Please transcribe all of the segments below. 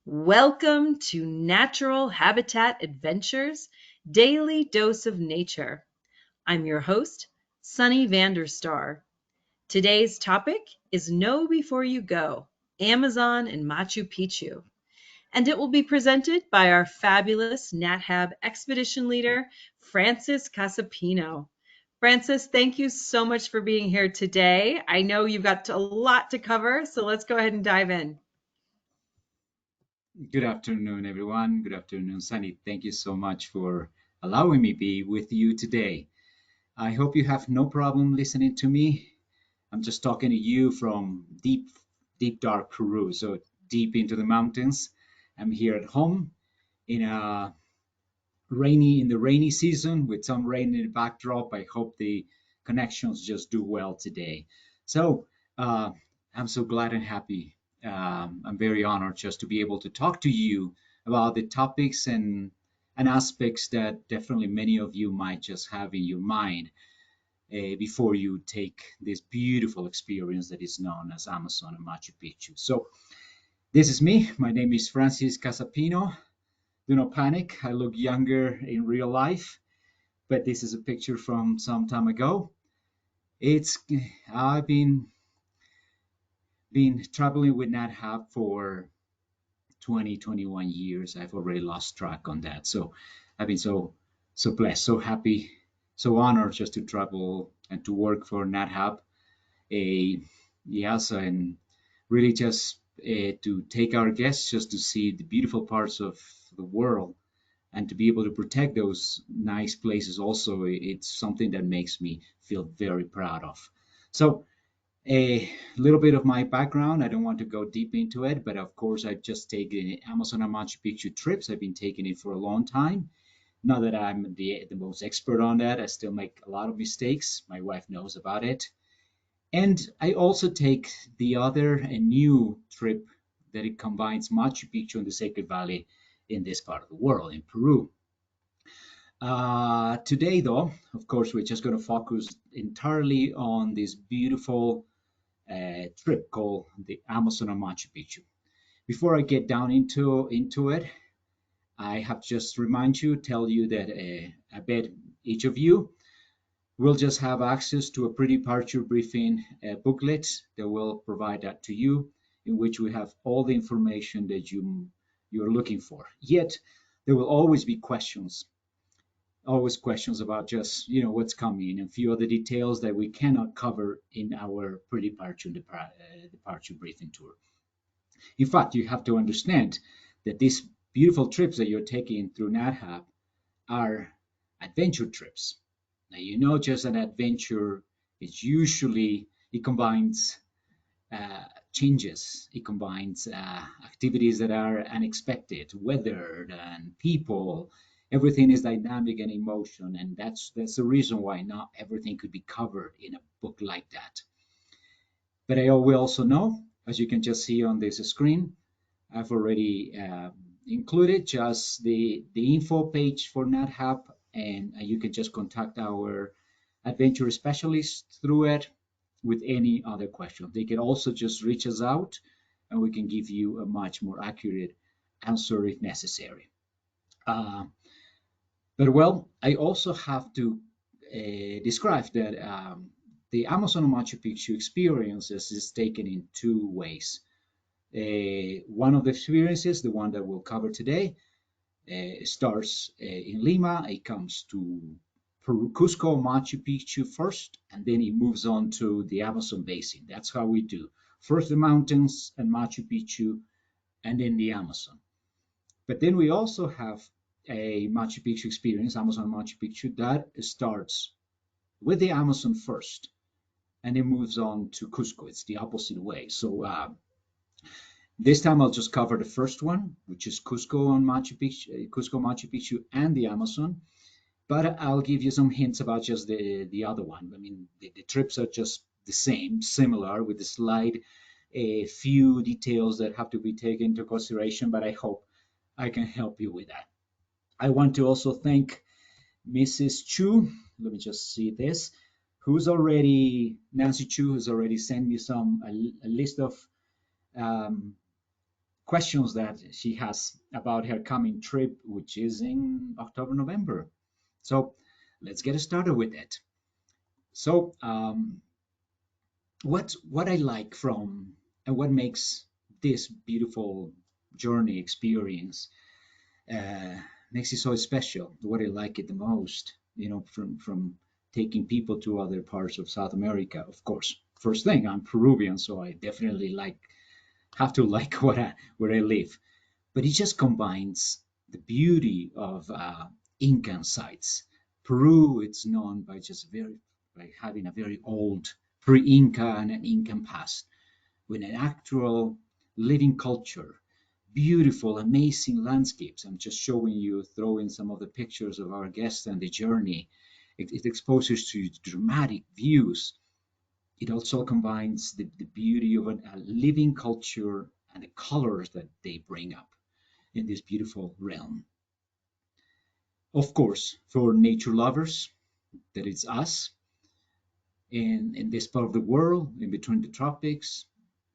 Welcome to Natural Habitat Adventures Daily Dose of Nature. I'm your host, Sunny Vanderstar. Today's topic is Know Before You Go, Amazon and Machu Picchu. And it will be presented by our fabulous NatHab expedition leader, Francis Casapino. Francis, thank you so much for being here today. I know you've got a lot to cover, so let's go ahead and dive in. Good afternoon, everyone. Good afternoon, Sunny. Thank you so much for allowing me be with you today. I hope you have no problem listening to me. I'm just talking to you from deep, deep, dark Peru, so deep into the mountains. I'm here at home in the rainy season with some rain in the backdrop. I hope the connections just do well today. So uh, I'm so glad and happy. I'm very honored just to be able to talk to you about the topics and aspects that definitely many of you might just have in your mind before you take this beautiful experience that is known as Amazon and Machu Picchu. So this is me. My name is Francis Casapino. Do not panic. I look younger in real life, but this is a picture from some time ago. It's I've been traveling with NatHab for 20, 21 years. I've already lost track on that. So I've been so blessed, so happy, so honored just to travel and to work for NatHab. A yes, and really just to take our guests just to see the beautiful parts of the world and to be able to protect those nice places also, it's something that makes me feel very proud of. So a little bit of my background. I don't want to go deep into it, but of course I've just taken Amazon and Machu Picchu trips. I've been taking it for a long time. Not that I'm the most expert on that. I still make a lot of mistakes. My wife knows about it. And I also take the other and new trip that it combines Machu Picchu and the Sacred Valley in this part of the world, in Peru. Today, though, of course, we're just going to focus entirely on this beautiful trip called the Amazon and Machu Picchu. Before I get down into it, I have just remind you, tell you that I bet each of you will just have access to a pre-departure briefing booklet that will provide that to you, in which we have all the information that you're looking for. Yet there will always questions about just what's coming and a few other details that we cannot cover in our pre-departure departure briefing tour. In fact, you have to understand that these beautiful trips that you're taking through NatHab are adventure trips. Now, just an adventure is usually, it combines changes, it combines activities that are unexpected, weather and people. Everything is dynamic and emotion, and that's the reason why not everything could be covered in a book like that. But we also know, as you can just see on this screen, I've already included just the info page for NatHab, and you can just contact our adventure specialist through it with any other question. They can also just reach us out, and we can give you a much more accurate answer if necessary. Uh, but well, I also have to describe that the Amazon Machu Picchu experiences is taken in two ways. One of the experiences, the one that we'll cover today, starts in Lima. It comes to Peru, Cusco, Machu Picchu first, and then it moves on to the Amazon basin. That's how we do. First the mountains and Machu Picchu, and then the Amazon. But then we also have a Machu Picchu experience, Amazon Machu Picchu, that starts with the Amazon first, and then moves on to Cusco. It's the opposite way. So this time I'll just cover the first one, which is Cusco, Machu Picchu, and the Amazon. But I'll give you some hints about just the other one. I mean, the trips are just the same, similar, with a slight a few details that have to be taken into consideration. But I hope I can help you with that. I want to also thank Mrs. Chu. Let me just see this. Nancy Chu, has already sent me a list of um, questions that she has about her coming trip, which is in October, November. So let's get started with it. So what I like from and what makes this beautiful journey experience uh, makes it so special. What I like it the most, from taking people to other parts of South America. Of course, first thing, I'm Peruvian, so I definitely have to like where I live. But it just combines the beauty of Incan sites. Peru, it's known by having a very old pre-Inca and an Incan past with an actual living culture, beautiful, amazing landscapes. I'm just showing you, throwing some of the pictures of our guests and the journey. It exposes to dramatic views. It also combines the beauty of a living culture and the colors that they bring up in this beautiful realm. Of course, for nature lovers, that is us, in this part of the world, in between the tropics,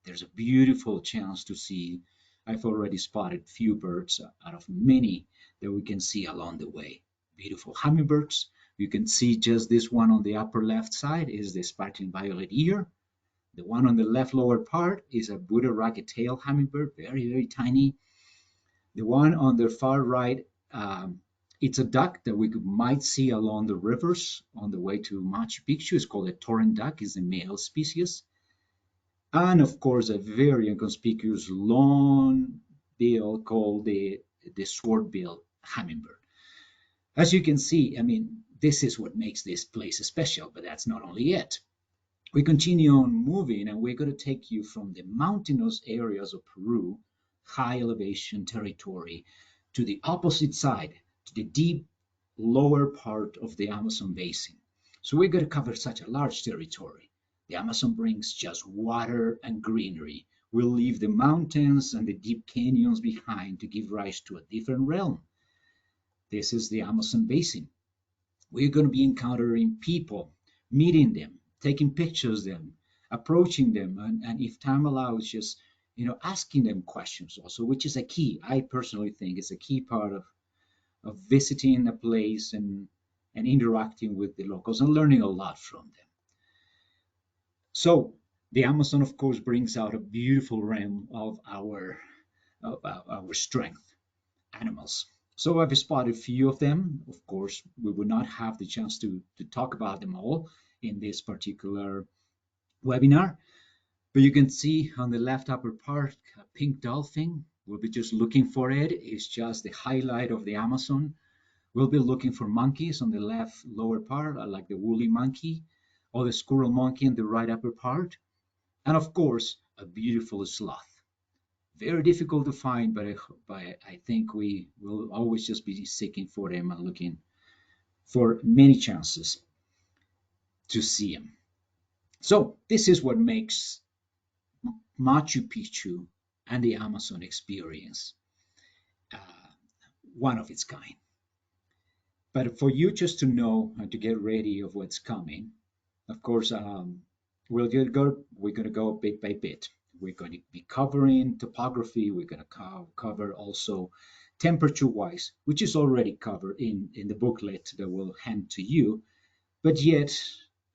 there's a beautiful chance to see. I've already spotted few birds out of many that we can see along the way. Beautiful hummingbirds. You can see just this one on the upper left side is the sparkling violet ear. The one on the left lower part is a Buddha ragged-tailed hummingbird, very, very tiny. The one on the far right, it's a duck that we might see along the rivers on the way to Machu Picchu. It's called a torrent duck, is the male species. And of course, a very inconspicuous long bill called the sword-bill hummingbird. As you can see, I mean, this is what makes this place special, but that's not only it. We continue on moving, and we're going to take you from the mountainous areas of Peru, high elevation territory, to the opposite side, to the deep lower part of the Amazon basin. So we're going to cover such a large territory. The Amazon brings just water and greenery. We'll leave the mountains and the deep canyons behind to give rise to a different realm. This is the Amazon basin. We're going to be encountering people, meeting them, taking pictures of them, approaching them, and if time allows, just asking them questions also, which is a key. I personally think is a key part of visiting a place and interacting with the locals and learning a lot from them. So the Amazon, of course, brings out a beautiful realm of our strength animals. So I've spotted a few of them. Of course, we would not have the chance to talk about them all in this particular webinar, but you can see on the left upper part, a pink dolphin. We'll be just looking for it. It's just the highlight of the Amazon. We'll be looking for monkeys on the left lower part, like the woolly monkey, or the squirrel monkey in the right upper part, and of course, a beautiful sloth. Very difficult to find, but I think we will always just be seeking for them and looking for many chances to see them. So this is what makes Machu Picchu and the Amazon experience uh, one of its kind. But for you just to know and to get ready of what's coming, of course, we're going to go bit by bit. We're going to be covering topography. We're going to cover also temperature-wise, which is already covered in the booklet that we'll hand to you. But yet,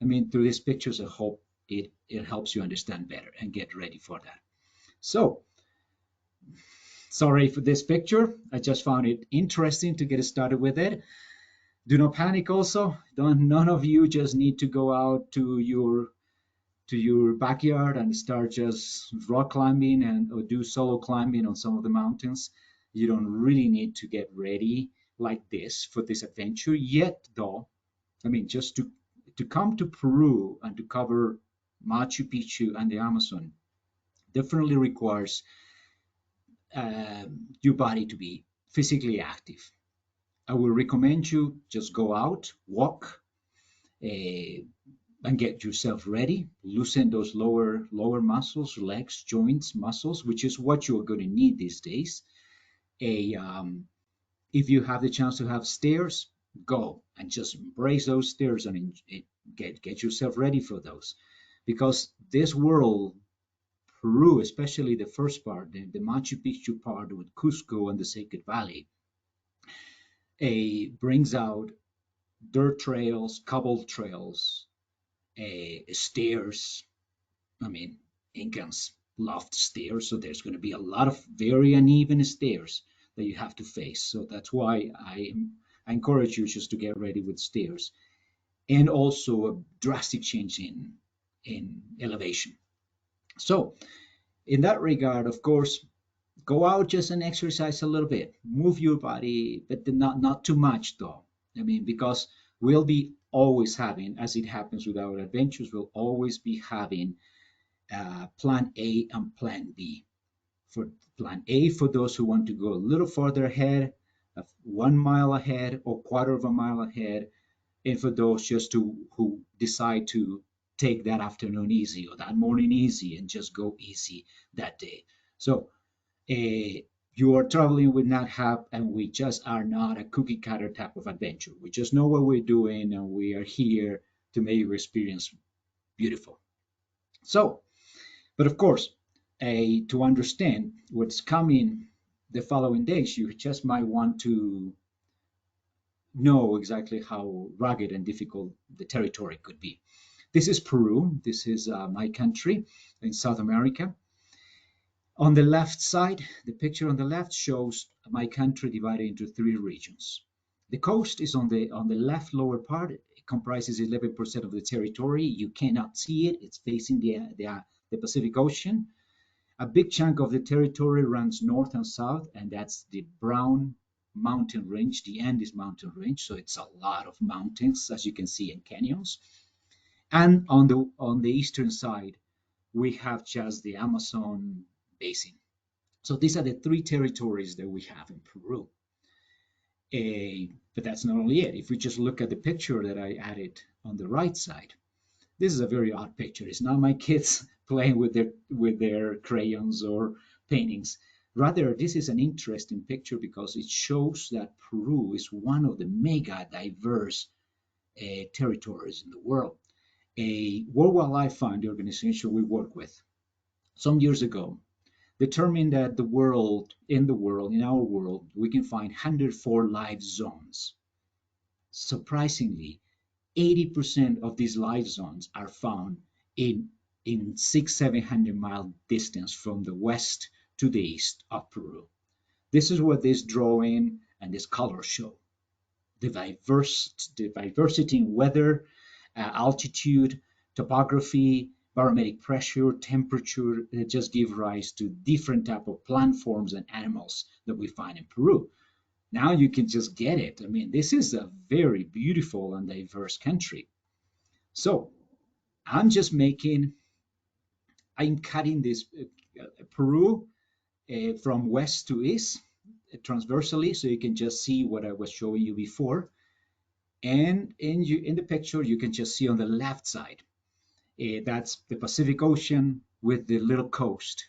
I mean, through these pictures, I hope it helps you understand better and get ready for that. So, sorry for this picture. I just found it interesting to get started with it. Do not panic also. None of you just need to go out to your backyard and start just rock climbing or do solo climbing on some of the mountains. You don't really need to get ready like this for this adventure yet, though. I mean, just to come to Peru and to cover Machu Picchu and the Amazon definitely requires your body to be physically active. I will recommend you just go out, walk, uh, and get yourself ready. Loosen those lower muscles, legs, joints, muscles, which is what you're going to need these days. A If you have the chance to have stairs, go and just embrace those stairs and get yourself ready for those, because this world Peru, especially the first part, the Machu Picchu part with Cusco and the Sacred Valley, brings out dirt trails, cobbled trails, stairs. I mean, Incans loved stairs, so there's going to be a lot of very uneven stairs that you have to face. So that's why I encourage you just to get ready with stairs, and also a drastic change in elevation. So in that regard, of course, go out just and exercise a little bit, move your body, but not too much though. I mean, because we'll be always having, as it happens with our adventures, we'll always be having plan A and plan B. For plan A, for those who want to go a little farther ahead, 1 mile ahead or quarter of a mile ahead, and for those just who decide to take that afternoon easy or that morning easy and just go easy that day. So you are traveling with not have, and we just are not a cookie cutter type of adventure. We just know what we're doing, and we are here to make your experience beautiful. So, but of course, to understand what's coming the following days, you just might want to know exactly how rugged and difficult the territory could be. This is Peru. This is my country in South America. On the left side, the picture on the left shows my country divided into three regions. The coast is on the left lower part. It comprises 11% of the territory. You cannot see it. It's facing the Pacific Ocean. A big chunk of the territory runs north and south, and that's the Brown Mountain Range, the Andes Mountain Range. So it's a lot of mountains, as you can see, in canyons. And on the eastern side, we have just the Amazon basin. So these are the three territories that we have in Peru. But that's not only it. If we just look at the picture that I added on the right side, this is a very odd picture. It's not my kids playing with their crayons or paintings. Rather, this is an interesting picture because it shows that Peru is one of the mega diverse territories in the world. A World Wildlife Fund, the organization we work with, some years ago determined that in our world, we can find 104 life zones. Surprisingly, 80% of these life zones are found in 600-700 mile distance from the west to the east of Peru. This is what this drawing and this color show. The diversity in weather, altitude, topography, barometric pressure, temperature, that just give rise to different type of plant forms and animals that we find in Peru. Now you can just get it. I mean, this is a very beautiful and diverse country. So I'm just I'm cutting this Peru from west to east transversally, so you can just see what I was showing you before. And in the picture, you can just see on the left side, that's the Pacific Ocean with the little coast.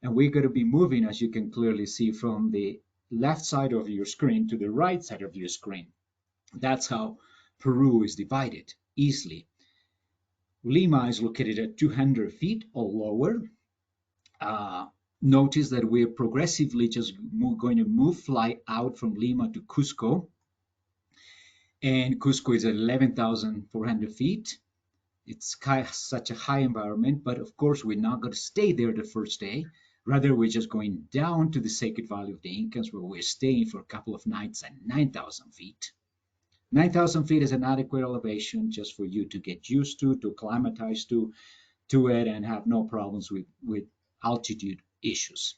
And we're going to be moving, as you can clearly see, from the left side of your screen to the right side of your screen. That's how Peru is divided easily. Lima is located at 200 feet or lower. Notice that we're progressively just going to fly out from Lima to Cusco. And Cusco is at 11,400 feet. It's such a high environment, but of course, we're not going to stay there the first day. Rather, we're just going down to the Sacred Valley of the Incas, where we're staying for a couple of nights at 9,000 feet. 9,000 feet is an adequate elevation just for you to get used to acclimatize to it, and have no problems with altitude issues.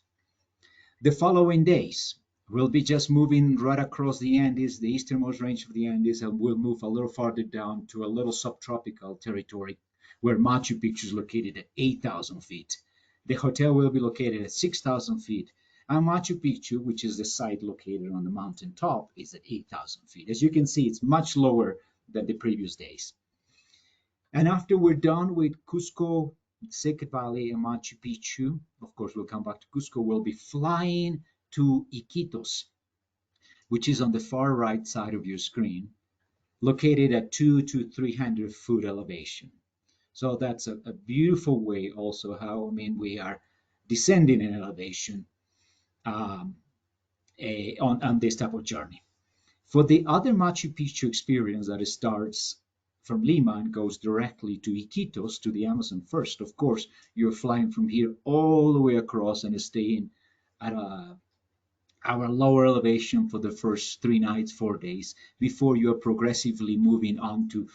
The following days, we'll be just moving right across the Andes, the easternmost range of the Andes, and we'll move a little farther down to a little subtropical territory where Machu Picchu is located at 8,000 feet. The hotel will be located at 6,000 feet, and Machu Picchu, which is the site located on the mountain top, is at 8,000 feet. As you can see, it's much lower than the previous days. And after we're done with Cusco, Sacred Valley, and Machu Picchu, of course, we'll come back to Cusco, we'll be flying to Iquitos, which is on the far right side of your screen, located at 200 to 300 foot elevation. So that's a beautiful way also how, I mean, we are descending in elevation um, on this type of journey. For the other Machu Picchu experience that starts from Lima and goes directly to Iquitos, to the Amazon first, of course, you're flying from here all the way across and staying at our lower elevation for the first 3 nights, 4 days, before you are progressively moving on to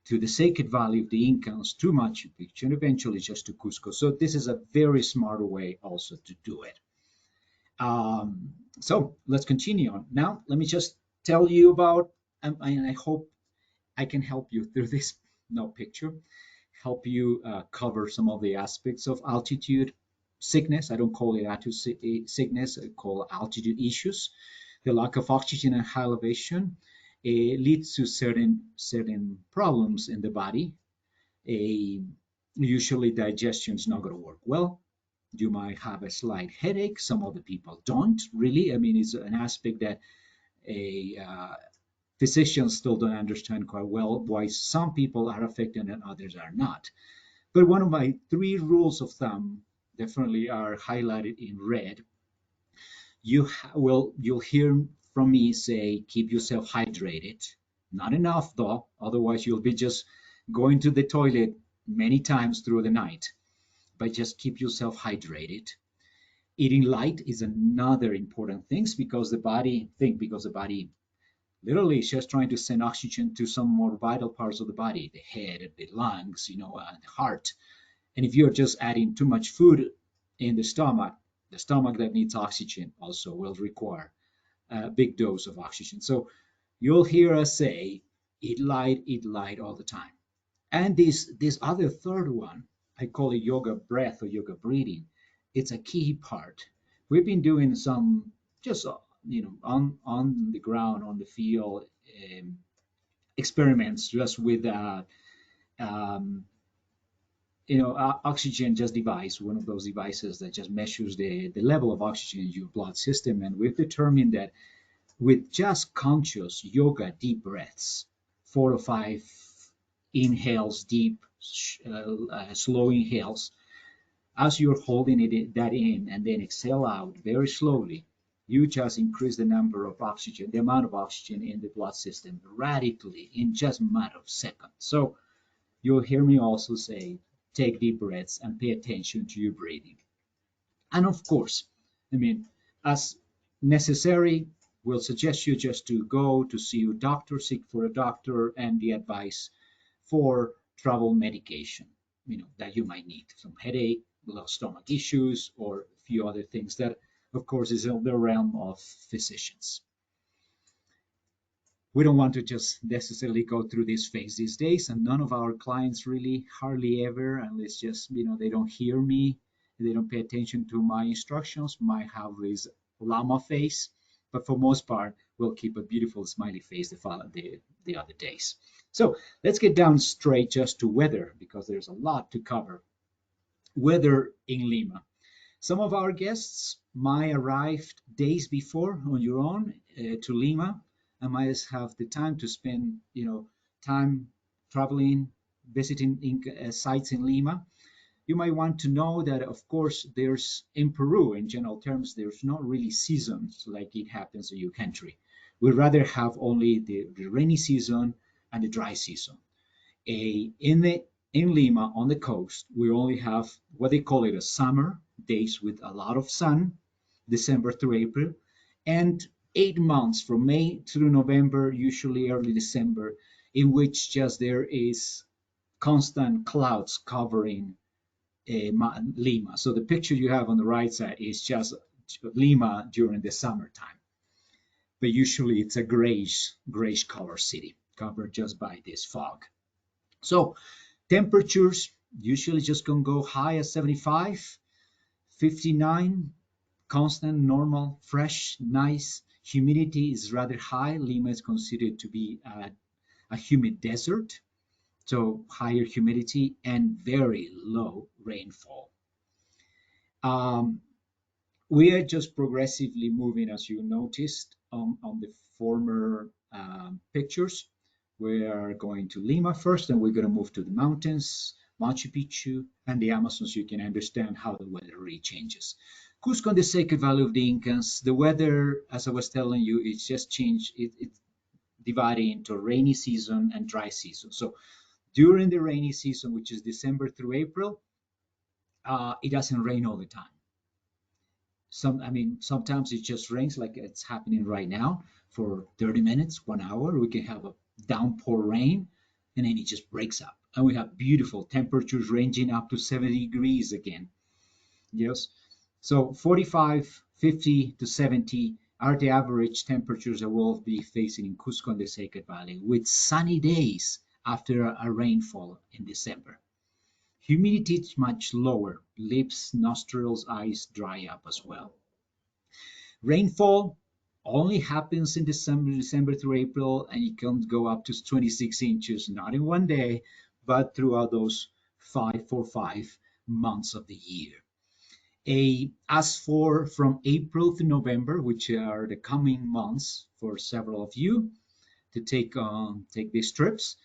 the Sacred Valley of the Incas, to Machu Picchu, and eventually just to Cusco. So this is a very smart way also to do it. So let's continue on. Now, let me just tell you about, and I hope I can help you through this picture, help you cover some of the aspects of altitude sickness. I don't call it altitude sickness, I call it altitude issues. The lack of oxygen at high elevation leads to certain problems in the body. A, Usually digestion is not going to work well. You might have a slight headache. Some other people don't really. I mean, it's an aspect that a physicians still don't understand quite well why some people are affected and others are not. But one of my 3 rules of thumb definitely are highlighted in red. You'll hear from me say keep yourself hydrated. Not enough though, otherwise you'll be just going to the toilet many times through the night. But just keep yourself hydrated. Eating light is another important thing because the body literally is just trying to send oxygen to some more vital parts of the body, the head, the lungs, and the heart. And if you're just adding too much food in the stomach that needs oxygen also will require a big dose of oxygen. So you'll hear us say, eat light all the time. And this other third one, I call it yoga breath or yoga breathing. It's a key part. We've been doing some just on the ground, on the field, experiments just with um, oxygen just device, one of those devices that just measures the level of oxygen in your blood system. And we've determined that with just conscious yoga deep breaths, 4 to 5 inhales deep, slow inhales, as you're holding that in and then exhale out very slowly, you just increase the number of oxygen, the amount of oxygen in the blood system radically in just a matter of seconds. So you'll hear me also say, take deep breaths and pay attention to your breathing. And of course, I mean, as necessary, we'll suggest you just to go to see your doctor, seek for a doctor, and the advice for travel medication, that you might need. Some headache, little stomach issues, or a few other things that, of course, is in the realm of physicians. We don't want to just necessarily go through this phase these days, and none of our clients really, hardly ever, unless just they don't hear me, they don't pay attention to my instructions, might have this llama face. But for most part, we'll keep a beautiful smiley face the other days. So let's get down straight just to weather, because there's a lot to cover. Weather in Lima. Some of our guests might arrive days before on your own to Lima, and might have the time to spend, time traveling, visiting sites in Lima. You might want to know that, of course, there's in Peru, in general terms, there's not really seasons like it happens in your country. We'd rather have only the rainy season and the dry season. In Lima, on the coast, we only have what they call it a summer, days with a lot of sun, December through April, and 8 months from May through November, usually early December, in which just there is constant clouds covering Lima. So the picture you have on the right side is just Lima during the summertime, but usually it's a grayish color city covered just by this fog. So temperatures usually just gonna go high at 75, 59, constant, normal, fresh, nice. Humidity is rather high. Lima is considered to be a humid desert, so higher humidity and very low rainfall. Um, we are just progressively moving, as you noticed on the former pictures. We are going to Lima first, and we're going to move to the mountains, Machu Picchu, and the Amazon, so you can understand how the weather really changes. Cusco, the Sacred Valley of the Incas, the weather, as I was telling you, it's just changed. It's divided into rainy season and dry season. So during the rainy season, which is December through April, it doesn't rain all the time. Sometimes it just rains like it's happening right now for 30 minutes, 1 hour. We can have a downpour rain, and then it just breaks up. And we have beautiful temperatures ranging up to 70 degrees again. Yes. So 45, 50 to 70 are the average temperatures that we'll be facing in Cusco and the Sacred Valley, with sunny days after a rainfall in December. Humidity is much lower. Lips, nostrils, eyes dry up as well. Rainfall only happens in December through April, and it can go up to 26 inches, not in one day, but throughout those 5 months of the year. As for from April to November, which are the coming months for several of you to take these trips,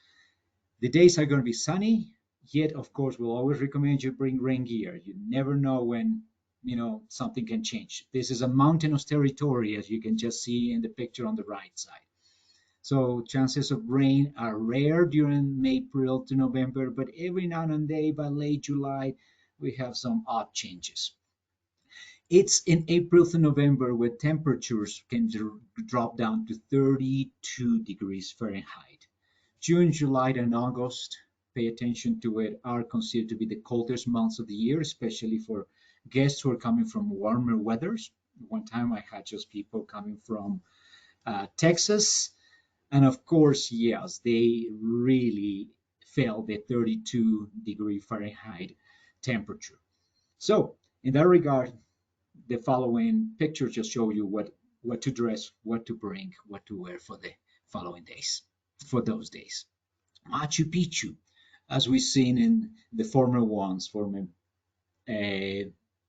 the days are going to be sunny. Yet, of course, we'll always recommend you bring rain gear. You never know when something can change. This is a mountainous territory, as you can just see in the picture on the right side. So chances of rain are rare during April to November, but every now and then by late July, we have some odd changes. It's in April to November where temperatures can drop down to 32 degrees Fahrenheit. June, July, and August, pay attention to it, are considered to be the coldest months of the year, especially for guests who are coming from warmer weathers. One time I had just people coming from Texas, and of course, yes, they really felt the 32-degree Fahrenheit temperature. So, in that regard, the following picture just show you what to dress, what to bring, what to wear for the following days, for those days. Machu Picchu, as we've seen in the former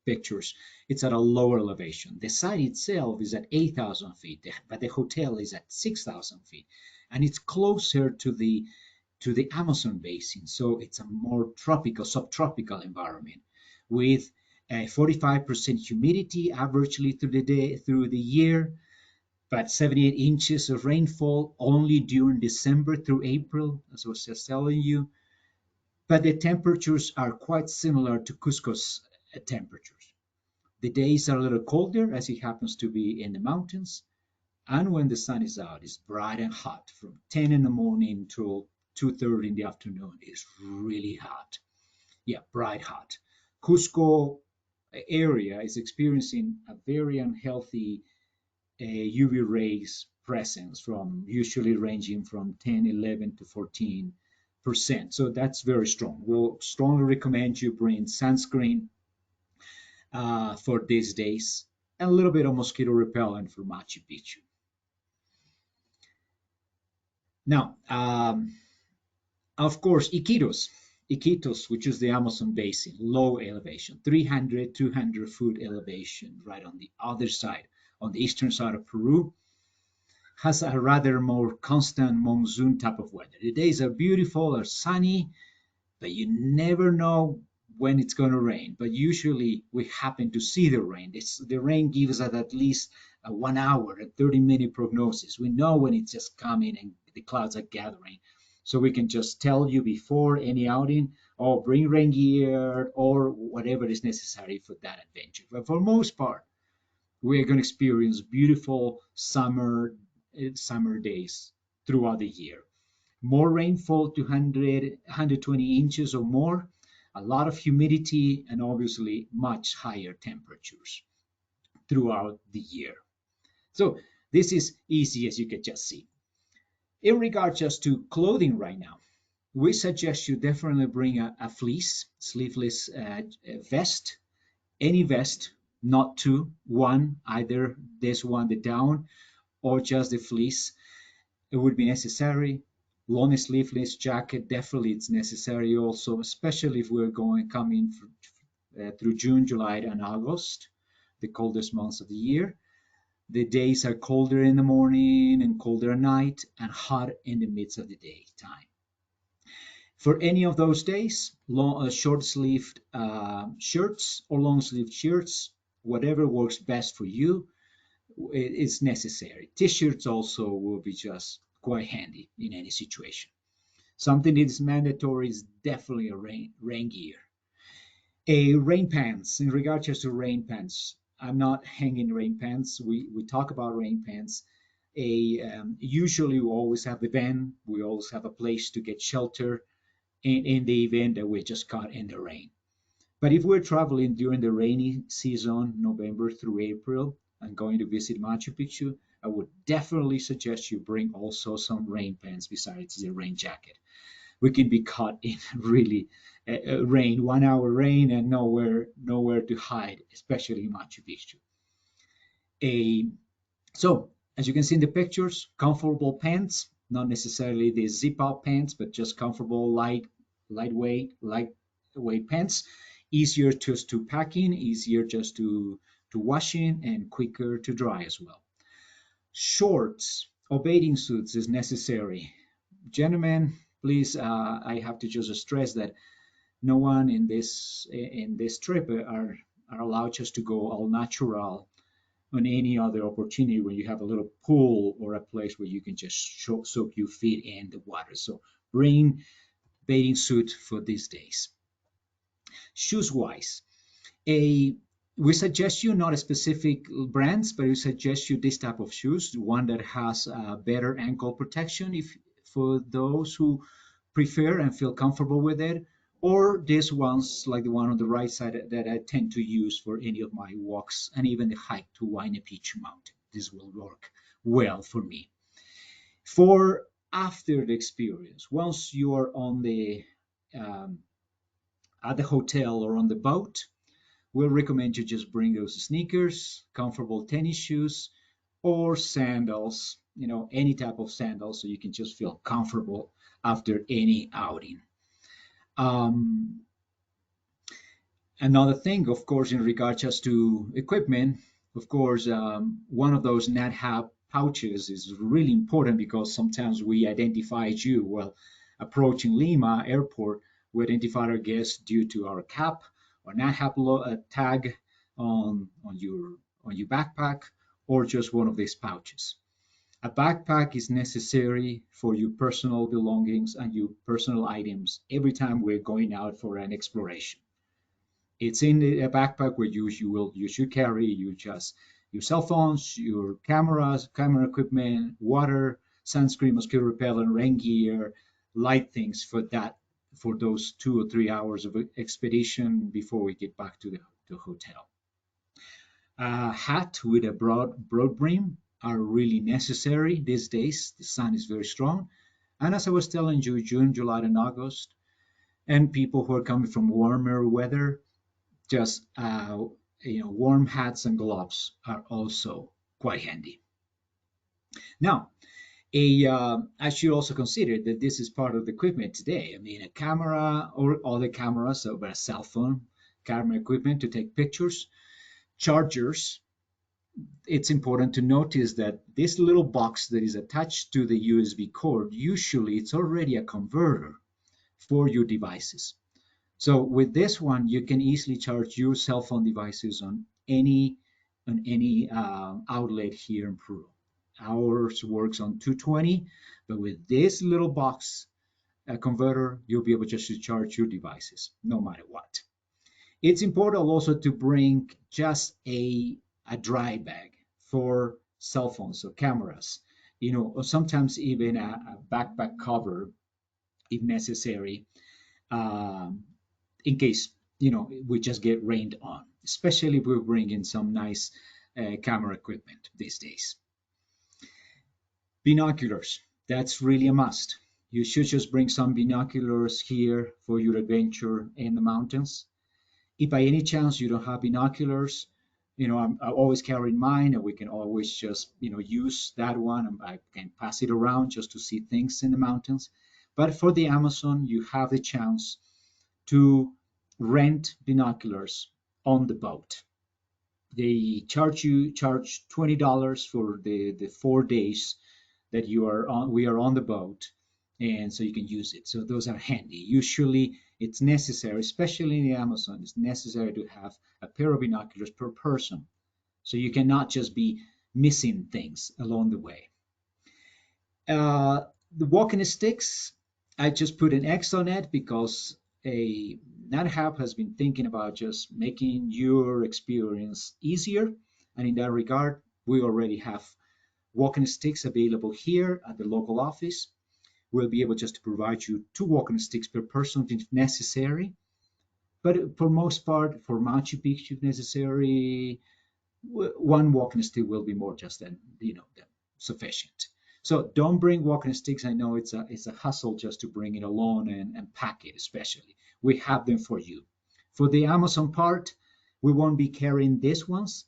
pictures, it's at a lower elevation. The site itself is at 8,000 feet, but the hotel is at 6,000 feet, and it's closer to the Amazon basin, so it's a more tropical, subtropical environment with 45% humidity averagely through the year, but 78 inches of rainfall only during December through April, as I was just telling you. But the temperatures are quite similar to Cusco's temperatures. The days are a little colder, as it happens to be in the mountains, and when the sun is out, it's bright and hot from 10 in the morning till 2:30 in the afternoon. It's really hot. Yeah, bright hot. Cusco area is experiencing a very unhealthy UV rays presence, from usually ranging from 10, 11 to 14%. So that's very strong. We'll strongly recommend you bring sunscreen for these days, and a little bit of mosquito repellent for Machu Picchu. Now, of course, Iquitos, which is the Amazon basin, low elevation, 300, 200-foot elevation, right on the other side, on the eastern side of Peru, has a rather more constant monsoon type of weather. The days are beautiful, are sunny, but you never know when it's going to rain. But usually we happen to see the rain. The rain gives us at least a 1 hour, a 30-minute prognosis. We know when it's just coming and the clouds are gathering. So we can just tell you before any outing, or bring rain gear or whatever is necessary for that adventure. But for most part, we are going to experience beautiful summer days throughout the year. More rainfall, 200, 120 inches or more, a lot of humidity, and obviously much higher temperatures throughout the year. So this is easy, as you can just see. In regard just to clothing right now, we suggest you definitely bring a fleece, sleeveless vest, any vest, not two, one, either this one, the down, or just the fleece. It would be necessary. Long sleeveless jacket, definitely it's necessary also, especially if we're coming through June, July, and August, the coldest months of the year. The days are colder in the morning and colder at night, and hot in the midst of the daytime. For any of those days, short-sleeved shirts or long-sleeved shirts, whatever works best for you, is necessary. T-shirts also will be just quite handy in any situation. Something that is mandatory is definitely a rain gear. A rain pants. In regard just to rain pants, I'm not hanging rain pants. We talk about rain pants. Usually we always have the van. We always have a place to get shelter in the event that we're just caught in the rain. But if we're traveling during the rainy season, November through April, and going to visit Machu Picchu, I would definitely suggest you bring also some rain pants besides the rain jacket. We can be caught in really rain, 1 hour rain, and nowhere to hide, especially in Machu Picchu. A So, as you can see in the pictures, comfortable pants, not necessarily the zip up pants, but just comfortable, lightweight pants. Easier just to pack in, easier just to wash in, and quicker to dry as well. Shorts or bathing suits is necessary. Gentlemen, please, I have to just stress that no one in this trip are allowed just to go all natural on any other opportunity when you have a little pool or a place where you can just soak your feet in the water. So bring bathing suit for these days. Shoes wise, a we suggest you not a specific brands, but we suggest you this type of shoes, one that has better ankle protection if for those who prefer and feel comfortable with it, or these ones like the one on the right side that I tend to use for any of my walks and even the hike to Huayna Picchu Mountain. This will work well for me. For after the experience, once you are on the um, at the hotel or on the boat, we'll recommend you just bring those sneakers, comfortable tennis shoes, or sandals, any type of sandals so you can just feel comfortable after any outing. Um, Another thing, of course, in regard just to equipment, of course, one of those NatHab pouches is really important because sometimes we identify you. Well, approaching Lima airport, we identify our guests due to our cap or NatHab tag on your backpack or just one of these pouches. A backpack is necessary for your personal belongings and your personal items every time we're going out for an exploration. It's in a backpack where you should carry you just your cell phones, your cameras, camera equipment, water, sunscreen, mosquito repellent, rain gear, light things for those 2 or 3 hours of expedition before we get back to the hotel. A hat with a broad brim are really necessary these days. The sun is very strong, and as I was telling you, June, July, and August, and people who are coming from warmer weather, just warm hats and gloves are also quite handy. Now, I should also consider that this is part of the equipment today. I mean, a camera or other cameras, so a cell phone, camera equipment to take pictures, chargers. It's important to notice that this little box that is attached to the USB cord, usually it's already a converter for your devices. So with this one, you can easily charge your cell phone devices on any outlet here in Peru. Ours works on 220, but with this little box converter, you'll be able just to charge your devices no matter what. It's important also to bring just a dry bag for cell phones or cameras, or sometimes even a backpack cover if necessary, um, in case we just get rained on, especially if we're bringing some nice camera equipment these days. Binoculars, that's really a must. You should just bring some binoculars here for your adventure in the mountains. If by any chance you don't have binoculars, I always carry mine, and we can always just use that one, and I can pass it around just to see things in the mountains. But for the Amazon, you have the chance to rent binoculars on the boat. They charge $20 for the 4 days that we are on the boat, and so you can use it. So those are handy. Usually it's necessary, especially in the Amazon, it's necessary to have a pair of binoculars per person. So you cannot just be missing things along the way. Uh, the walking sticks, I just put an X on it because a NatHab has been thinking about just making your experience easier. And in that regard, we already have walking sticks available here at the local office. We'll be able just to provide you 2 walking sticks per person if necessary. But for most part, for Machu Picchu, if necessary, one walking stick will be more just than than sufficient. So don't bring walking sticks. I know it's a hassle just to bring it along and pack it, especially. We have them for you. For the Amazon part, we won't be carrying these ones,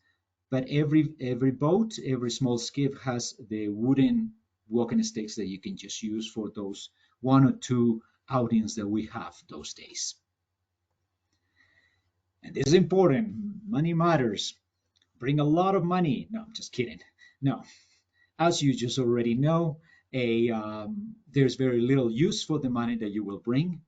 but every boat, every small skiff has the wooden walking sticks that you can just use for those 1 or 2 outings that we have those days. And this is important. Money matters. Bring a lot of money. No, I'm just kidding. No, as you just already know, there's very little use for the money that you will bring.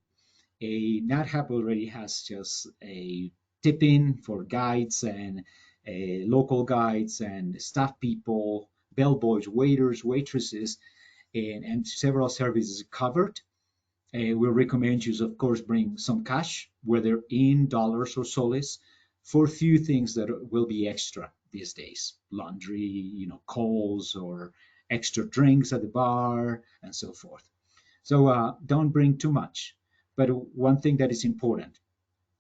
A NatHab already has just a tipping for guides and local guides and staff people, bellboys, waiters, waitresses, and several services covered. We recommend you, of course, bring some cash, whether in dollars or soles, for few things that will be extra these days, laundry, calls or extra drinks at the bar, and so forth. So don't bring too much. But one thing that is important,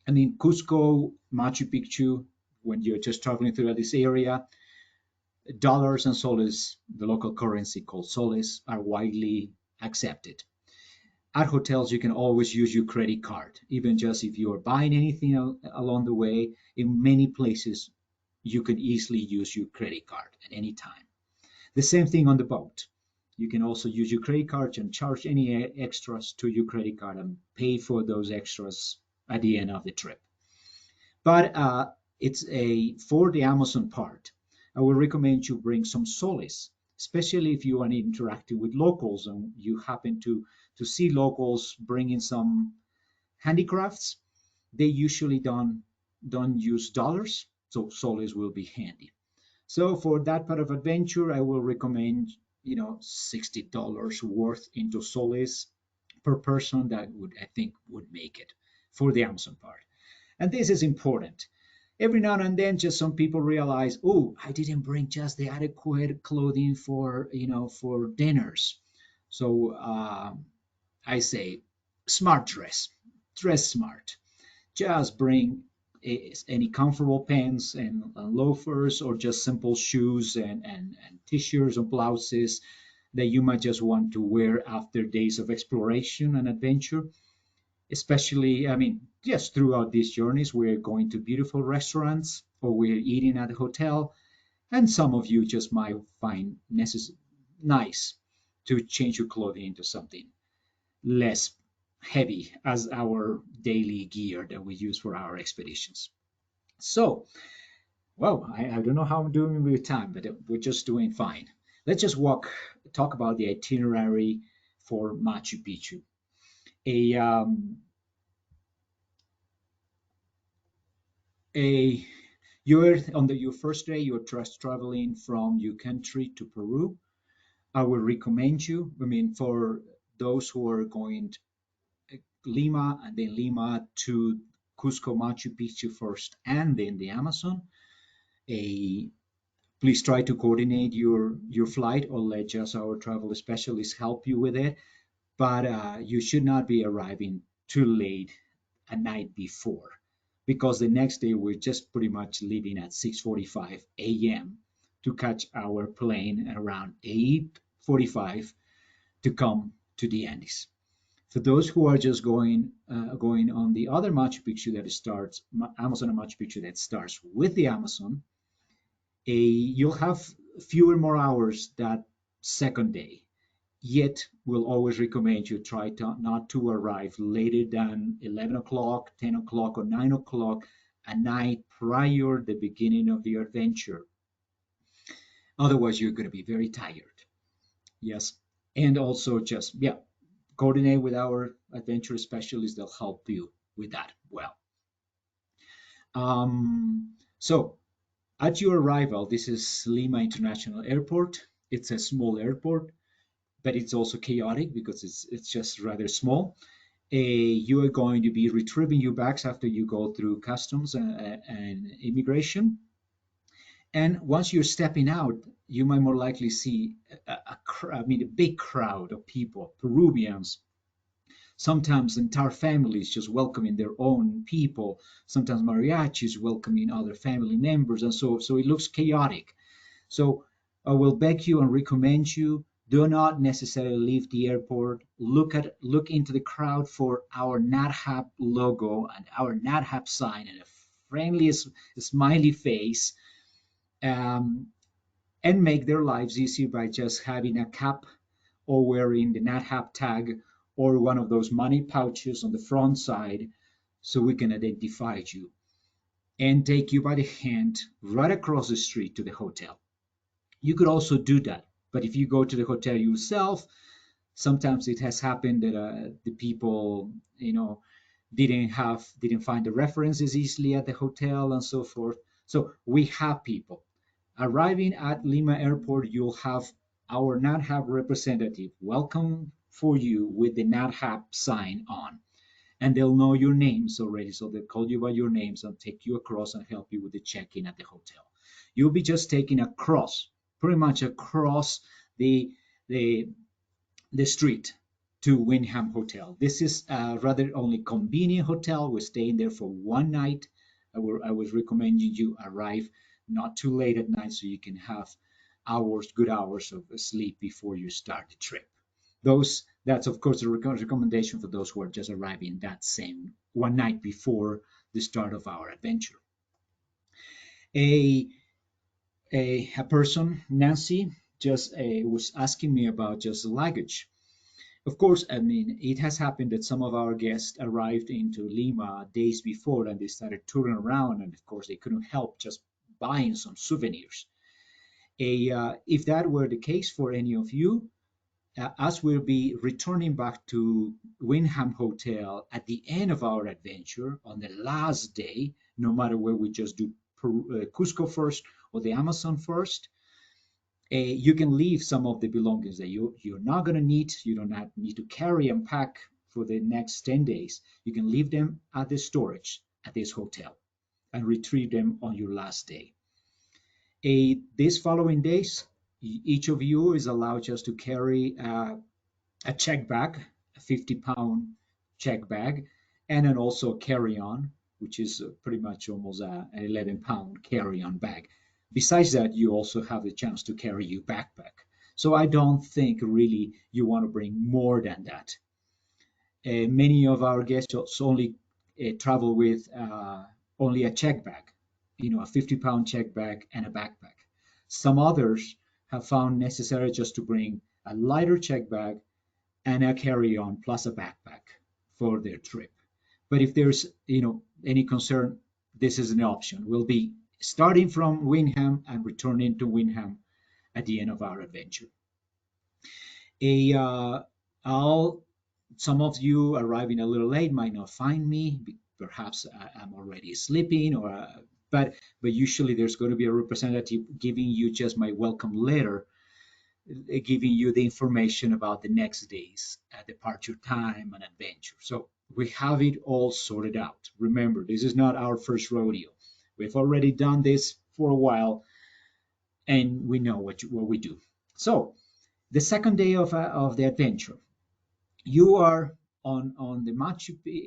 I mean, Cusco, Machu Picchu, when you're just traveling through this area, dollars and soles, the local currency called soles, are widely accepted. At hotels, you can always use your credit card, even just if you are buying anything along the way. In many places, you can easily use your credit card at any time. The same thing on the boat. You can also use your credit card and charge any extras to your credit card and pay for those extras at the end of the trip. But it's a for the Amazon part. I would recommend you bring some soles, especially if you are interacting with locals and you happen to see locals bringing some handicrafts. They usually don't use dollars, so soles will be handy. So for that part of adventure, I will recommend $60 worth into soles per person. That would I think would make it for the Amazon part. And this is important. Every now and then, just some people realize, oh, I didn't bring just the adequate clothing for dinners. So I say, smart dress smart. Just bring any comfortable pants and loafers, or just simple shoes and t-shirts or blouses that you might just want to wear after days of exploration and adventure. Especially, I mean, yes, throughout these journeys, we're going to beautiful restaurants or we're eating at a hotel, and some of you just might find nice to change your clothing into something less heavy as our daily gear that we use for our expeditions. So, well, I don't know how I'm doing with time, but we're just doing fine. Let's just talk about the itinerary for Machu Picchu. A a You're on your first day, you're just traveling from your country to Peru. I would recommend you, I mean, for those who are going to Lima and then Lima to Cusco, Machu Picchu first, and then the Amazon. A Please try to coordinate your flight, or let just our travel specialists help you with it. But you should not be arriving too late a night before, because the next day we're just pretty much leaving at 6:45 a.m. to catch our plane at around 8:45 to come to the Andes. For those who are just going on the other Machu Picchu that starts Amazon and Machu Picchu that starts with the Amazon, you'll have fewer more hours that second day. Yet, we'll always recommend you try not to arrive later than 11 o'clock, 10 o'clock, or 9 o'clock at night prior the beginning of the adventure. Otherwise, you're going to be very tired. Yes. And also just, yeah, coordinate with our adventure specialists. They'll help you with that. Well, so at your arrival, this is Lima International Airport. It's a small airport, but it's also chaotic because it's just rather small. You are going to be retrieving your bags after you go through customs and immigration. And once you're stepping out, you might more likely see a big crowd of people, Peruvians, sometimes entire families just welcoming their own people, sometimes mariachis welcoming other family members, and so it looks chaotic. So I will beg you and recommend you do not necessarily leave the airport. Look into the crowd for our NatHab logo and our NatHab sign and a friendly smiley face, um, and make their lives easier by just having a cap or wearing the NatHab tag or one of those money pouches on the front side so we can identify you and take you by the hand right across the street to the hotel. You could also do that. But if you go to the hotel yourself, sometimes it has happened that the people, didn't find the references easily at the hotel and so forth. So we have people arriving at Lima Airport. You'll have our NatHab representative welcome for you with the NatHab sign on, and they'll know your names already. So they'll call you by your names and take you across and help you with the check-in at the hotel. You'll be just taking across, pretty much across the the the street to Wyndham Hotel. This is a rather only convenient hotel. We're staying there for one night. I was recommending you arrive not too late at night so you can have good hours of sleep before you start the trip. That's of course a recommendation for those who are just arriving that same one night before the start of our adventure. A a person, Nancy, just was asking me about just luggage. Of course, I mean, it has happened that some of our guests arrived into Lima days before and they started touring around, and of course, they couldn't help just buying some souvenirs. If that were the case for any of you, as we'll be returning back to Wyndham Hotel at the end of our adventure on the last day, no matter where we just do Cusco first or the Amazon first, you can leave some of the belongings that you're not going to need. You don't need to carry and pack for the next 10 days. You can leave them at the storage at this hotel and retrieve them on your last day. These following days, each of you is allowed just to carry a check bag, a 50-pound check bag, and then also a carry-on, which is pretty much almost an 11-pound carry-on bag. Besides that, you also have the chance to carry your backpack. So I don't think really you want to bring more than that. Many of our guests only travel with only a check bag, a 50-pound check bag and a backpack. Some others have found necessary just to bring a lighter check bag and a carry-on plus a backpack for their trip. But if there's any concern, this is an option. We'll be starting from Wyndham and returning to Wyndham at the end of our adventure. A I'll Some of you arriving a little late might not find me. Perhaps I'm already sleeping, but usually there's going to be a representative giving you just my welcome letter, giving you the information about the next day's departure time and adventure. So we have it all sorted out. Remember, this is not our first rodeo. We've already done this for a while, and we know what we do. So the second day of the adventure, you are on the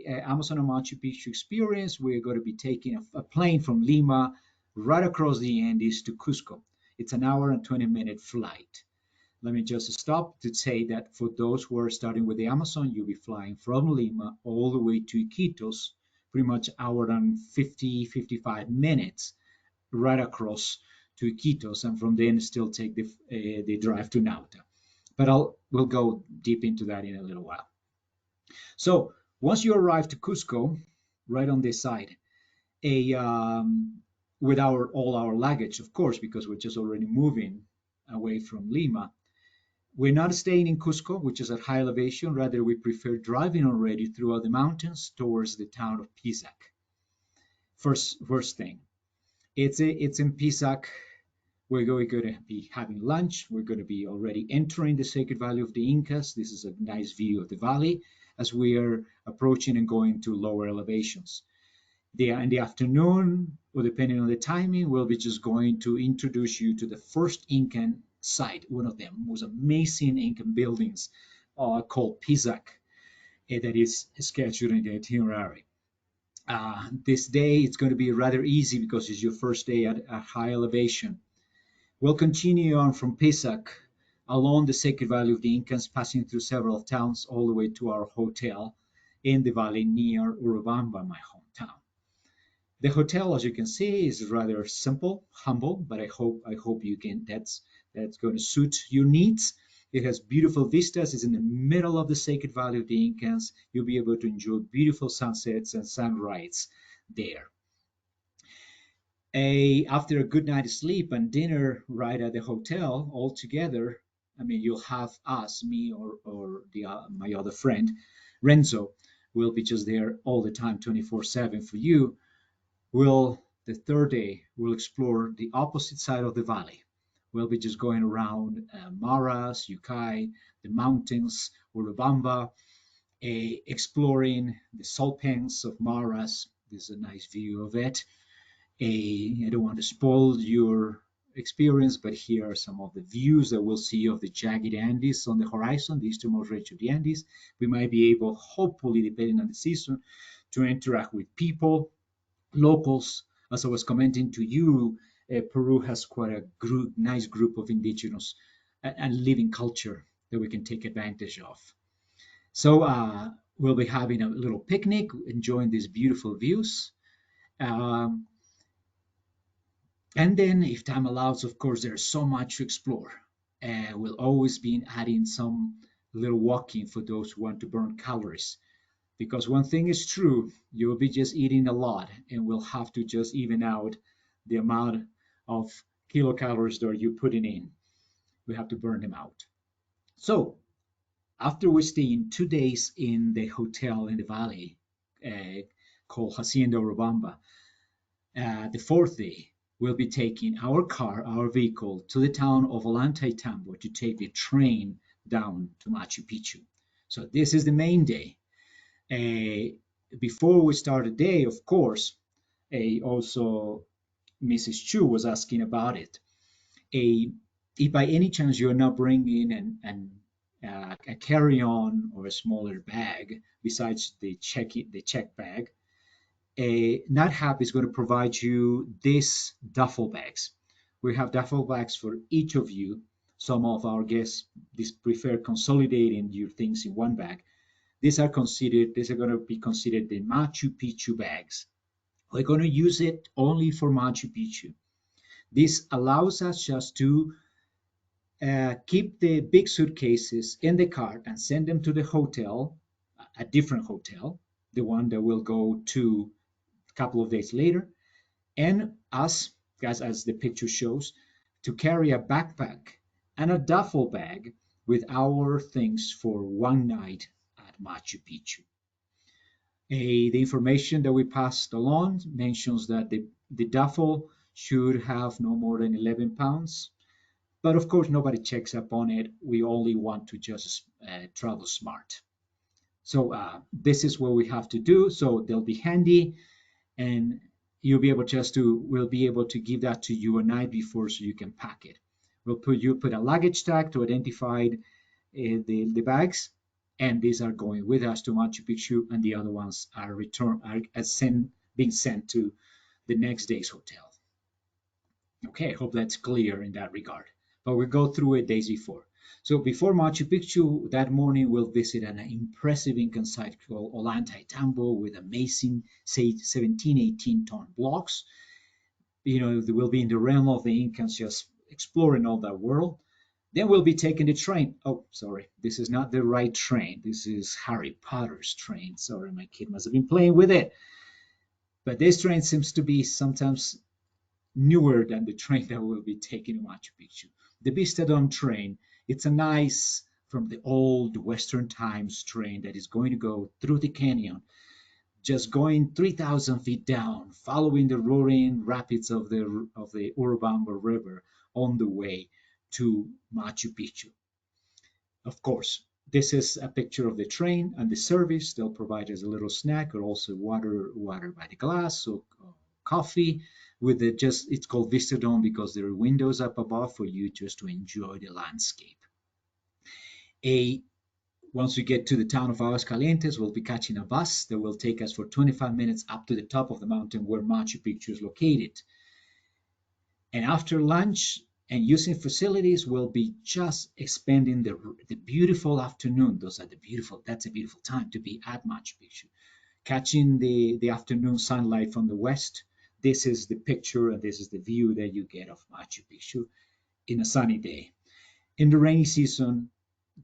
Amazon and Machu Picchu experience. We're going to be taking a plane from Lima right across the Andes to Cusco. It's an hour and 20-minute flight. Let me just stop to say that for those who are starting with the Amazon, you'll be flying from Lima all the way to Iquitos, pretty much hour and 55 minutes right across to Iquitos, and from then still take the drive to Nauta. But we'll go deep into that in a little while. So once you arrive to Cusco, right on this side, with all our luggage, of course, because we're just already moving away from Lima, We're not staying in Cusco, which is at high elevation. Rather, we prefer driving already throughout the mountains towards the town of Pisac. First thing, it's in Pisac. We're going to be having lunch. We're going to be already entering the Sacred Valley of the Incas. This is a nice view of the valley as we are approaching and going to lower elevations. In the afternoon, or depending on the timing, we'll be just going to introduce you to the first Incan site. One of them was amazing Incan buildings called Pisac that is scheduled in the itinerary. This day it's going to be rather easy because it's your first day at high elevation. We'll continue on from Pisac along the Sacred Valley of the Incas, passing through several towns all the way to our hotel in the valley near Urubamba, my hometown. The hotel, as you can see, is rather simple, humble, but I hope you can that's going to suit your needs. It has beautiful vistas. It's in the middle of the Sacred Valley of the Incas. You'll be able to enjoy beautiful sunsets and sunrise there. After a good night's sleep and dinner right at the hotel, all together, I mean, you'll have us, me, or my other friend, Renzo, will be just there all the time, 24/7 for you. The third day, we'll explore the opposite side of the valley. We'll be just going around Maras, Yucay, the mountains, Urubamba, exploring the salt pans of Maras. There's a nice view of it. I don't want to spoil your experience, but here are some of the views that we'll see of the jagged Andes on the horizon, the easternmost range of the Andes. We might be able, hopefully, depending on the season, to interact with people, locals. As I was commenting to you, Peru has quite a nice group of indigenous and living culture that we can take advantage of. So we'll be having a little picnic, enjoying these beautiful views. Um, and then, if time allows, of course, there's so much to explore. We'll always be adding some little walking for those who want to burn calories. Because one thing is true, you'll be just eating a lot, and we'll have to just even out the amount of kilocalories that you're putting in. We have to burn them out. So, after we stay in 2 days in the hotel in the valley uh, called Hacienda Urubamba, the fourth day, we'll be taking our vehicle, to the town of Ollantaytambo to take the train down to Machu Picchu. So this is the main day. Uh, Before we start the day, of course, also Mrs. Chu was asking about it. If by any chance you're not bringing a carry-on or a smaller bag besides the check bag, NatHab is going to provide you these duffel bags. We have duffel bags for each of you. Some of our guests prefer consolidating your things in one bag. These are going to be considered the Machu Picchu bags. We're going to use it only for Machu Picchu. This allows us just to keep the big suitcases in the car and send them to the hotel, a different hotel, the one that we'll go to a couple of days later, and us, guys, as the picture shows, to carry a backpack and a duffel bag with our things for one night at Machu Picchu. The information that we passed along mentions that the duffel should have no more than 11 pounds. But of course, nobody checks up on it. We only want to just travel smart. So this is what we have to do. So they'll be handy, and we'll be able to give that to you a night before so you can pack it. You put a luggage tag to identify the bags, and these are going with us to Machu Picchu, and the other ones are being sent to the next day's hotel. Okay, I hope that's clear in that regard. But we'll go through it days before. So before Machu Picchu, that morning we'll visit an impressive Incan site called Ollantaytambo with amazing, say, 17, 18-ton blocks. We'll be in the realm of the Incans, just exploring all that world. Then we'll be taking the train. Oh, sorry, this is not the right train. This is Harry Potter's train. Sorry, my kid must have been playing with it. But this train seems to be sometimes newer than the train that we'll be taking to Machu Picchu. The Vista Dome train It's a nice from the old Western Times train that is going to go through the canyon, just going 3,000 feet down, following the roaring rapids of the Urubamba River on the way to Machu Picchu. Of course, this is a picture of the train and the service. They'll provide us a little snack or also water by the glass or coffee with the just it's called Vista Dome because there are windows up above for you just to enjoy the landscape. A Once we get to the town of Aguascalientes, we'll be catching a bus that will take us for 25 minutes up to the top of the mountain where Machu Picchu is located. And after lunch and using facilities, we'll be just spending the beautiful afternoon. That's a beautiful time to be at Machu Picchu. Catching the afternoon sunlight from the west. This is the picture and this is the view that you get of Machu Picchu in a sunny day. In the rainy season,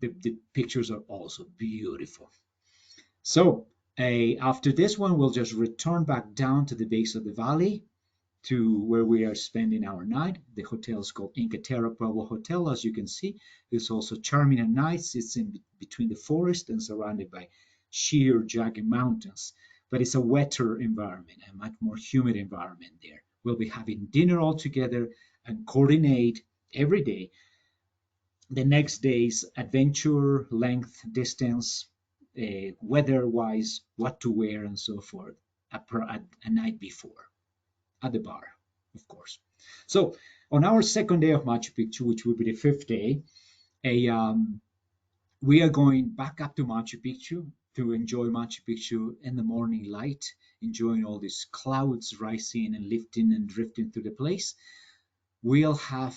the pictures are also beautiful. So after this one, we'll just return back down to the base of the valley to where we are spending our night. The hotel is called Inca Terra Pueblo Hotel, as you can see. It's also charming at nights. It's in between the forest and surrounded by sheer jagged mountains. But it's a wetter environment, a much more humid environment there. We'll be having dinner all together and coordinate every day the next day's adventure, length, distance, weather-wise, what to wear, and so forth a night before at the bar, of course. So on our second day of Machu Picchu, which will be the fifth day, we are going back up to Machu Picchu to enjoy Machu Picchu in the morning light, enjoying all these clouds rising and lifting and drifting through the place. We'll have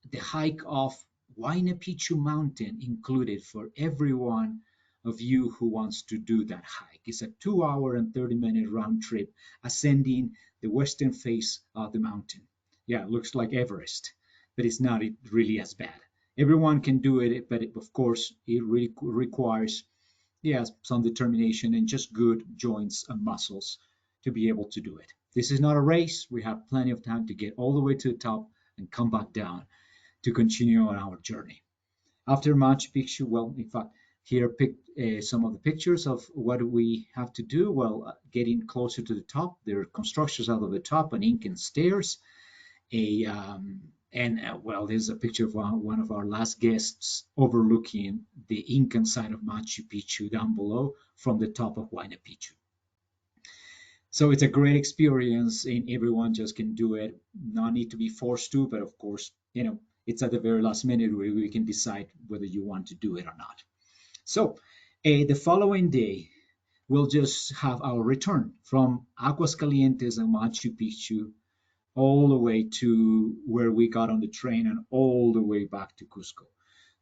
the hike of Huayna Picchu Mountain included for everyone of you who wants to do that hike. It's a 2 hour and 30-minute round trip ascending the western face of the mountain. Yeah, it looks like Everest, but it's not really as bad. Everyone can do it, but of course, it really requires some determination and just good joints and muscles to be able to do it. This is not a race. We have plenty of time to get all the way to the top and come back down to continue on our journey. After Machu Picchu, well, in fact, here some of the pictures of what we have to do. Well, getting closer to the top, there are constructions out of the top and Incan stairs. Well, there's a picture of one of our last guests overlooking the Incan side of Machu Picchu down below from the top of Huayna Picchu. So it's a great experience and everyone just can do it. No need to be forced to, but of course, it's at the very last minute where we can decide whether you want to do it or not. So the following day, we'll just have our return from Aguascalientes and Machu Picchu all the way to where we got on the train and all the way back to Cusco.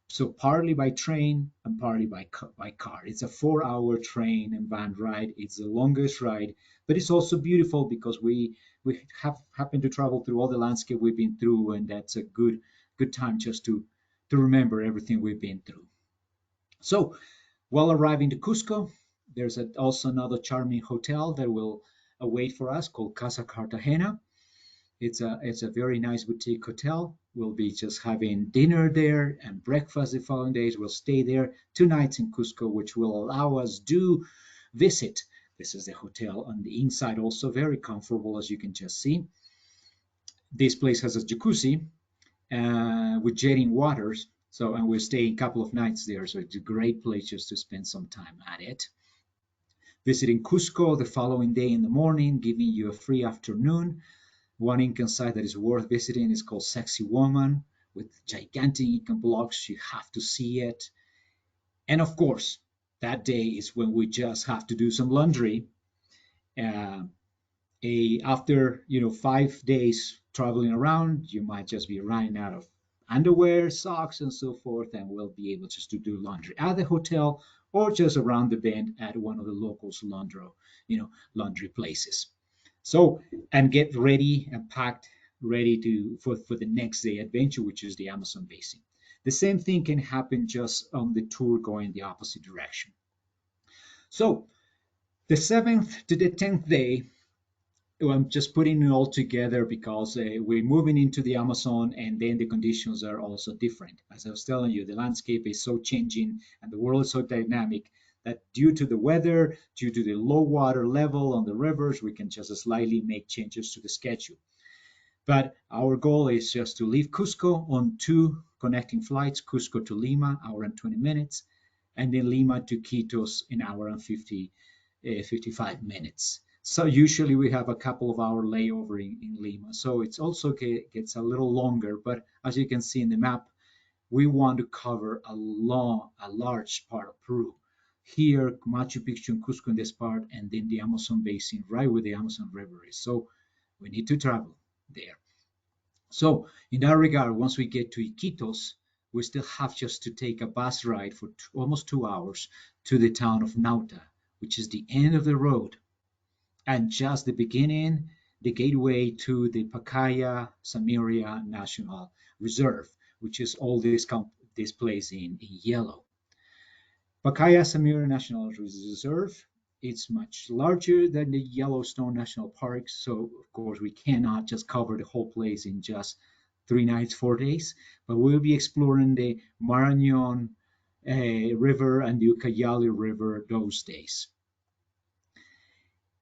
So partly by train and partly by car. It's a 4-hour train and van ride. It's the longest ride, but it's also beautiful because we have happened to travel through all the landscape we've been through, and that's a good time just to remember everything we've been through. So while arriving to Cusco, there's also another charming hotel that will await for us called Casa Cartagena. It's a very nice boutique hotel. We'll be just having dinner there and breakfast the following days. We'll stay there 2 nights in Cusco, which will allow us to visit. This is the hotel on the inside, also very comfortable, as you can just see. This place has a jacuzzi with jetting waters. And we'll stay a couple of nights there. So it's a great place just to spend some time at it. Visiting Cusco the following day in the morning, giving you a free afternoon. One Incan site that is worth visiting is called Sexy Woman with gigantic Incan blocks. You have to see it. And of course, that day is when we just have to do some laundry. After 5 days traveling around, you might just be running out of underwear, socks, and so forth, and we'll be able just to do laundry at the hotel or just around the bend at one of the locals laundry places. So, and get ready and packed, ready for the next day adventure, which is the Amazon basin. The same thing can happen just on the tour going the opposite direction. So, the 7th to the 10th day, Well, I'm just putting it all together because we're moving into the Amazon, and then the conditions are also different. As I was telling you, the landscape is so changing and the world is so dynamic that due to the weather, due to the low water level on the rivers, we can just slightly make changes to the schedule. But our goal is just to leave Cusco on two connecting flights, Cusco to Lima, hour and 20 minutes, and then Lima to Quitos in hour and 55 minutes. So usually we have a couple of hour layover in Lima. So it's also gets a little longer, but as you can see in the map, we want to cover a large part of Peru. Here, Machu Picchu and Cusco in this part, and then the Amazon basin, right where the Amazon River is. So we need to travel there. So in that regard, once we get to Iquitos, we still have just to take a bus ride for almost 2 hours to the town of Nauta, which is the end of the road and just the beginning, the gateway to the Pacaya Samiria National Reserve, which is all this place in yellow. Pacaya Samiria National Reserve, it's much larger than the Yellowstone National Park, so of course we cannot just cover the whole place in just 3 nights, 4 days, but we'll be exploring the Marañón River and the Ucayali River those days.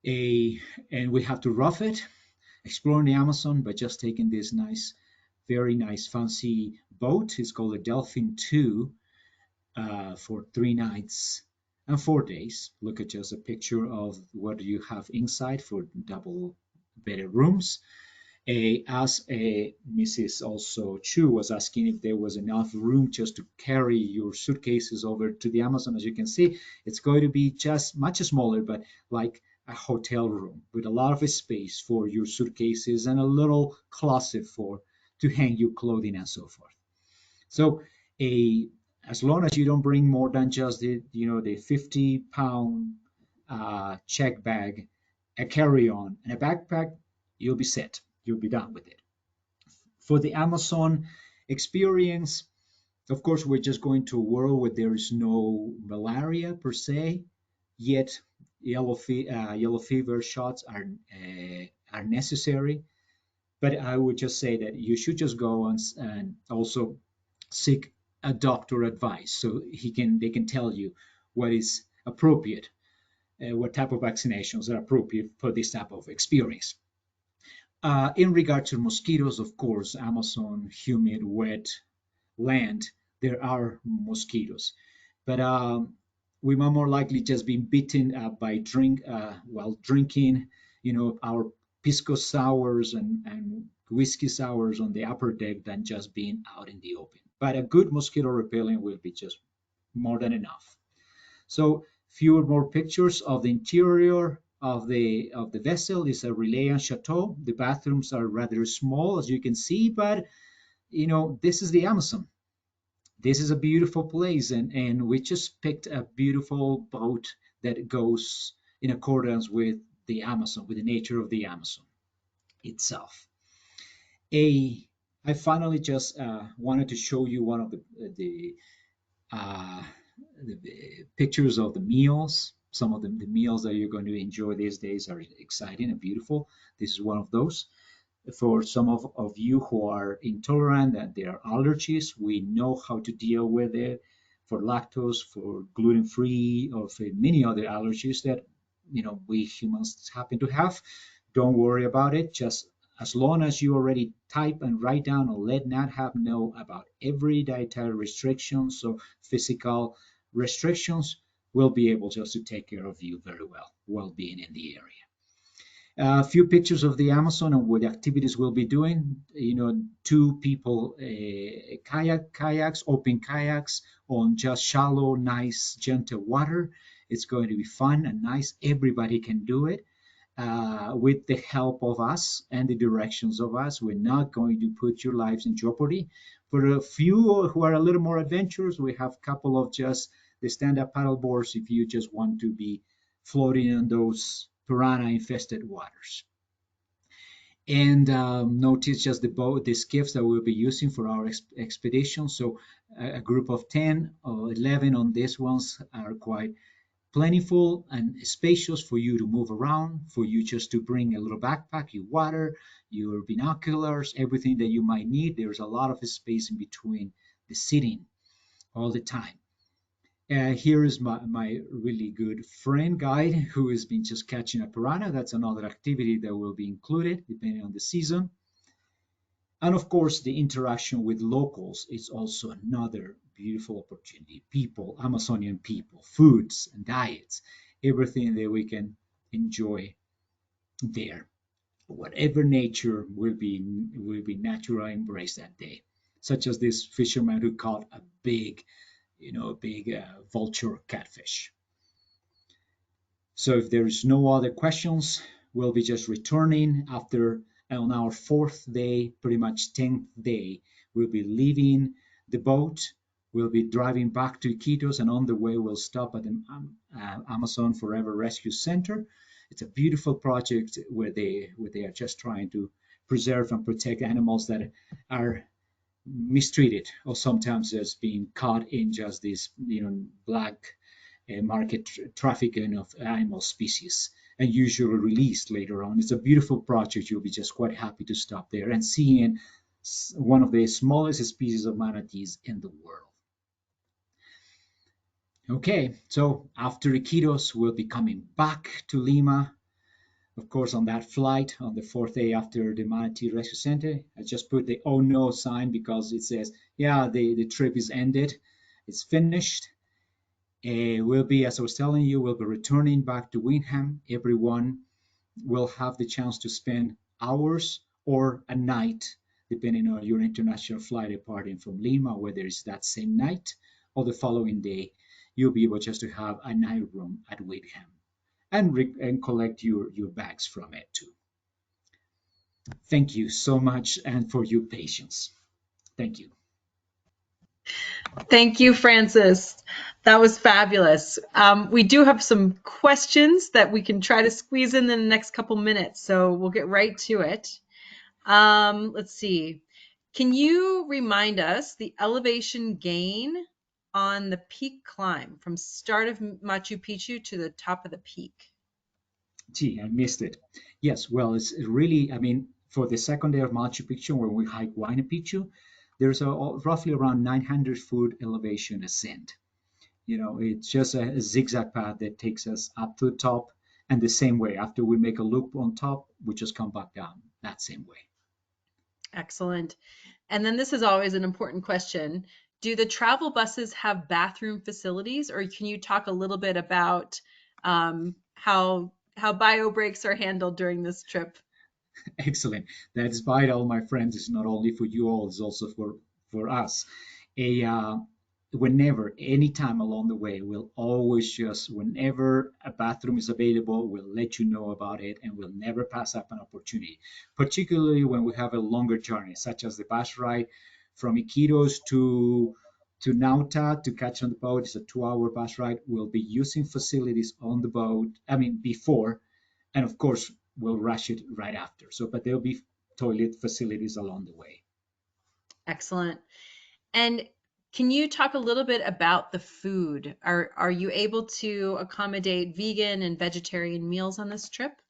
A, and we have to rough it, exploring the Amazon by just taking this nice, very nice, fancy boat. It's called a Delphin 2 for 3 nights and 4 days. Look at just a picture of what you have inside for double bedded rooms. As Mrs. also Chu was asking if there was enough room just to carry your suitcases over to the Amazon. As you can see, it's going to be just much smaller, but like a hotel room with a lot of space for your suitcases and a little closet for to hang your clothing and so forth. So a as long as you don't bring more than just the 50-pound check bag, a carry-on, and a backpack, you'll be set. You'll be done with it. For the Amazon experience, of course, we're just going to a world where there is no malaria per se, yet yellow fever shots are necessary. But I would just say that you should just go and also seek a doctor advice so they can tell you what is appropriate, what type of vaccinations are appropriate for this type of experience. In regard to mosquitoes, of course, Amazon, humid, wet land, there are mosquitoes, but we might more likely just be bitten by while drinking, our pisco sours and whiskey sours on the upper deck than just being out in the open. But a good mosquito repellent will be just more than enough. So fewer more pictures of the interior of the vessel is a relay and chateau. The bathrooms are rather small, as you can see, but this is the Amazon. This is a beautiful place, and we just picked a beautiful boat that goes in accordance with the Amazon, with the nature of the Amazon itself. A, I finally just wanted to show you one of uh, the pictures of the meals. Some of the meals that you're going to enjoy these days are exciting and beautiful. This is one of those. For some of you who are intolerant and there are allergies, we know how to deal with it. For lactose, for gluten-free, or for many other allergies that we humans happen to have, don't worry about it. Just as long as you already type and write down or let NatHab know about every dietary restriction, so physical restrictions, we'll be able just to take care of you very well while being in the area. A few pictures of the Amazon and what activities we'll be doing. Two people kayaks, open kayaks on just shallow, nice, gentle water. It's going to be fun and nice. Everybody can do it with the help of us and the directions of us. We're not going to put your lives in jeopardy. For a few who are a little more adventurous, we have a couple of just the stand-up paddle boards if you just want to be floating on those piranha infested waters. And notice just the skiffs that we'll be using for our expedition. So a group of 10 or 11 on these ones are quite plentiful and spacious for you to move around, for you just to bring a little backpack, your water, your binoculars, everything that you might need. There's a lot of space in between the sitting all the time. Here is my really good friend guide who has been just catching a piranha. That's another activity that will be included depending on the season. And of course, the interaction with locals is also another beautiful opportunity. People, Amazonian people, foods and diets, everything that we can enjoy there. Whatever nature will be naturally embraced that day, such as this fisherman who caught a big, vulture catfish. So if there's no other questions, we'll be just returning after on our fourth day, pretty much 10th day. We'll be leaving the boat. We'll be driving back to Iquitos, and on the way, we'll stop at the Amazon Forever Rescue Center. It's a beautiful project where they are just trying to preserve and protect animals that are mistreated or sometimes just being caught in just this black market trafficking of animal species and usually released later on. It's a beautiful project. You'll be just quite happy to stop there and seeing one of the smallest species of manatees in the world. Okay, so after Iquitos, we'll be coming back to Lima. Of course, on that flight, on the fourth day after the Manatee Rescue Center, I just put the "oh no" sign because it says, yeah, the trip is ended, it's finished. We'll be, as I was telling you, we'll be returning back to Windham. Everyone will have the chance to spend hours or a night, depending on your international flight departing from Lima, whether it's that same night or the following day. You'll be able just to have a night room at Windham and collect your bags from it too. Thank you so much and for your patience. Thank you. Thank you, Francis. That was fabulous. We do have some questions that we can try to squeeze in the next couple minutes, so we'll get right to it. Let's see. Can you remind us the elevation gain on the peak climb from start of Machu Picchu to the top of the peak? Gee, I missed it. Yes, well, it's really, I mean, for the second day of Machu Picchu, when we hike Huayna Picchu, there's roughly around 900-foot elevation ascent. It's just a zigzag path that takes us up to the top. And the same way, after we make a loop on top, we just come back down that same way. Excellent. And then this is always an important question. Do the travel buses have bathroom facilities, or can you talk a little bit about how bio breaks are handled during this trip? Excellent. That's vital, my friends. It's not only for you all, it's also for us. A Whenever, anytime along the way, we'll always just whenever a bathroom is available, we'll let you know about it, and we'll never pass up an opportunity. Particularly when we have a longer journey, such as the bus ride from Iquitos to Nauta to catch on the boat. It's a 2-hour bus ride. We'll be using facilities on the boat. I mean, before, and of course we'll rush it right after. So, but there'll be toilet facilities along the way. Excellent. And can you talk a little bit about the food? Are you able to accommodate vegan and vegetarian meals on this trip?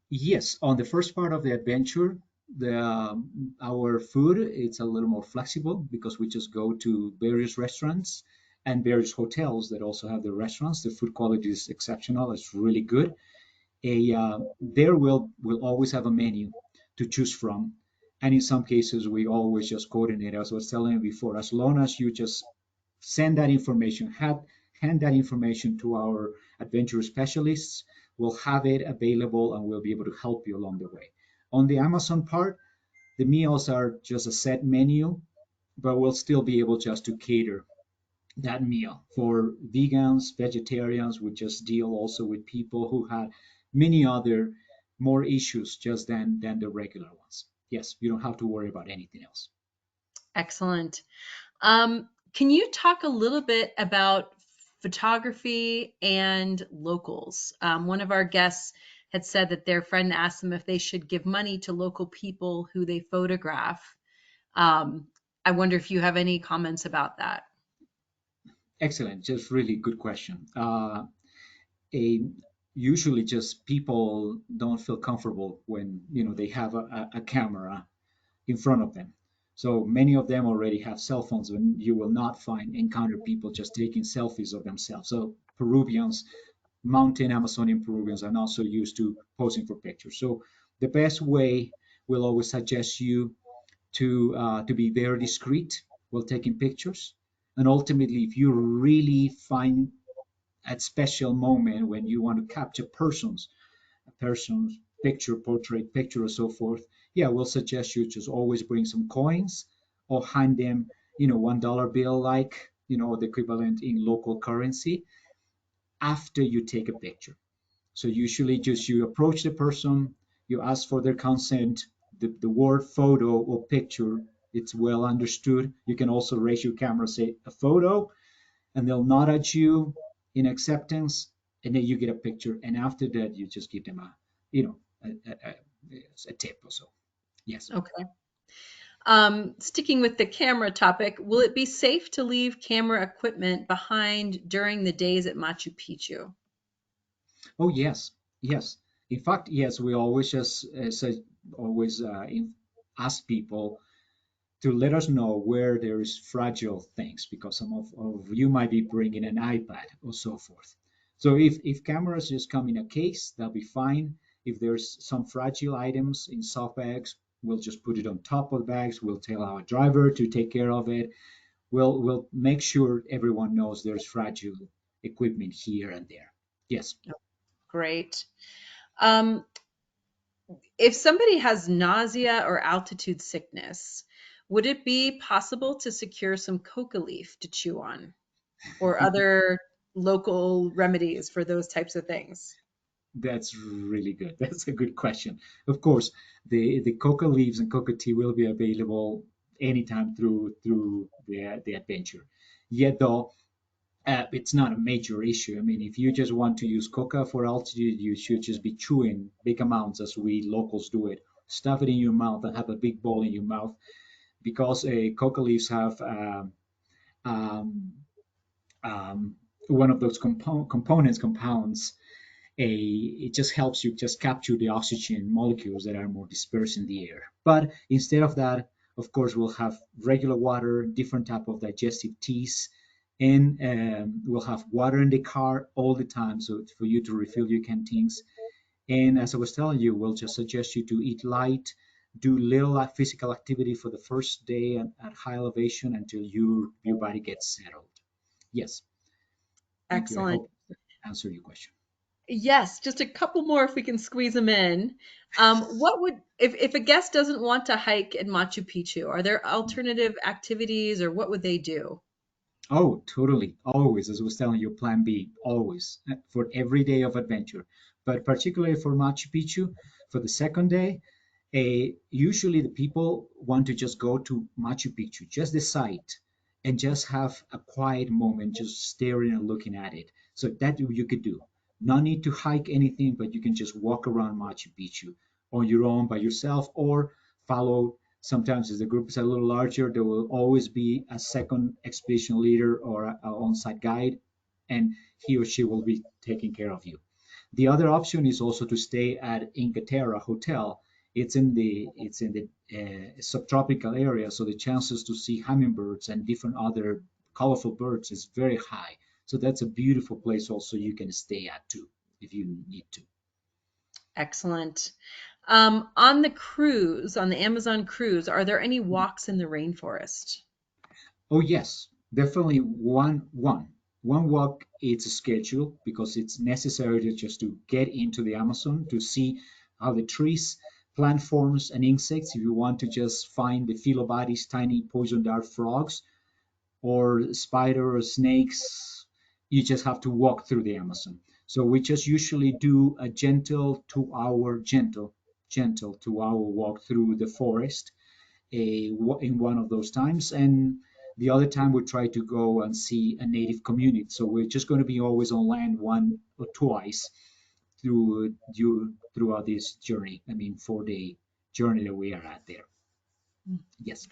Yes, on the first part of the adventure, the our food it's a little more flexible because we just go to various restaurants and various hotels that also have the restaurants. The food quality is exceptional. It's really good. There will always have a menu to choose from, and in some cases we always just coordinate. As I was telling you before, as long as you just send that information, hand that information to our adventure specialists, we'll have it available and we'll be able to help you along the way. On the Amazon part, the meals are just a set menu, but we'll still be able just to cater that meal for vegans, vegetarians. We just deal also with people who had many other more issues just than the regular ones. Yes, you don't have to worry about anything else. Excellent. Can you talk a little bit about photography and locals? One of our guests had said that their friend asked them if they should give money to local people who they photograph. I wonder if you have any comments about that. Excellent, just really good question. a usually just people don't feel comfortable when they have a camera in front of them. So many of them already have cell phones, and you will not encounter people just taking selfies of themselves. So Peruvians, mountain Amazonian Peruvians, are not so used to posing for pictures. So the best way will always suggest you to be very discreet while taking pictures. And ultimately, if you really find a special moment when you want to capture a person's picture, portrait picture, or so forth, yeah, we'll suggest you just always bring some coins or hand them, $1 bill, like, the equivalent in local currency after you take a picture. So usually just you approach the person, you ask for their consent, the word photo or picture, it's well understood. You can also raise your camera, say a photo, and they'll nod at you in acceptance, and then you get a picture. And after that, you just give them you know, a tip or so. Yes. Okay. Sticking with the camera topic, will it be safe to leave camera equipment behind during the days at Machu Picchu? Oh, yes. Yes. In fact, yes, we always just say, always ask people to let us know where there is fragile things because some of you might be bringing an iPad or so forth. So if cameras just come in a case, that'll be fine. If there's some fragile items in soft bags, we'll just put it on top of the bags. We'll tell our driver to take care of it. We'll make sure everyone knows there's fragile equipment here and there. Yes. Great. Um, if somebody has nausea or altitude sickness, would it be possible to secure some coca leaf to chew on or other local remedies for those types of things? That's really good. That's a good question. Of course, the coca leaves and coca tea will be available anytime through the adventure. Yet though, it's not a major issue. I mean, if you just want to use coca for altitude, you should just be chewing big amounts as we locals do it. Stuff it in your mouth and have a big bowl in your mouth because coca leaves have um, um, one of those compounds a it just helps you just capture the oxygen molecules that are more dispersed in the air. But instead of that, of course, we'll have regular water, different type of digestive teas, and we'll have water in the car all the time, so for you to refill your canteens. And as I was telling you, we'll just suggest you to eat light, do little physical activity for the first day at high elevation until your body gets settled. Yes, thank you. I Excellent. hope that answered your question. Yes, just a couple more if we can squeeze them in. What would if a guest doesn't want to hike in Machu Picchu, are there alternative activities or what would they do? Oh, totally. Always, as I was telling you, plan B, always for every day of adventure. But particularly for Machu Picchu, for the second day, usually the people want to just go to Machu Picchu, just the site, and just have a quiet moment, just staring and looking at it. So that you could do. No need to hike anything, but you can just walk around Machu Picchu on your own by yourself or follow. Sometimes as the group is a little larger, there will always be a second expedition leader or an on-site guide, and he or she will be taking care of you. The other option is also to stay at Inca Terra Hotel. It's in the subtropical area, so the chances to see hummingbirds and different other colorful birds is very high. So that's a beautiful place also you can stay at too if you need to. Excellent. On the cruise, on the Amazon cruise, are there any walks in the rainforest? Oh yes, definitely one walk. It's a schedule because it's necessary to just to get into the Amazon to see how the trees, plant forms, and insects. If you want to just find the phyllobates, tiny poison dart frogs, or spider or snakes, you just have to walk through the Amazon. So we just usually do a gentle 2 hour walk through the forest in one of those times. And the other time we try to go and see a native community. So we're just going to be always on land one or twice throughout this journey. I mean, 4 day journey that we are at there. Yes.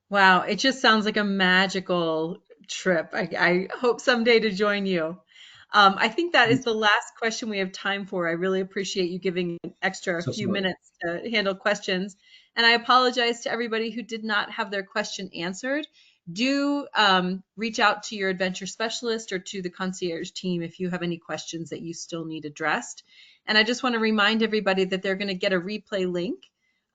Wow, it just sounds like a magical trip. I hope someday to join you. I think that is the last question we have time for. I really appreciate you giving an extra So few sorry. minutes to handle questions. And I apologize to everybody who did not have their question answered. Do reach out to your adventure specialist or to the concierge team if you have any questions that you still need addressed. And I just want to remind everybody that they're going to get a replay link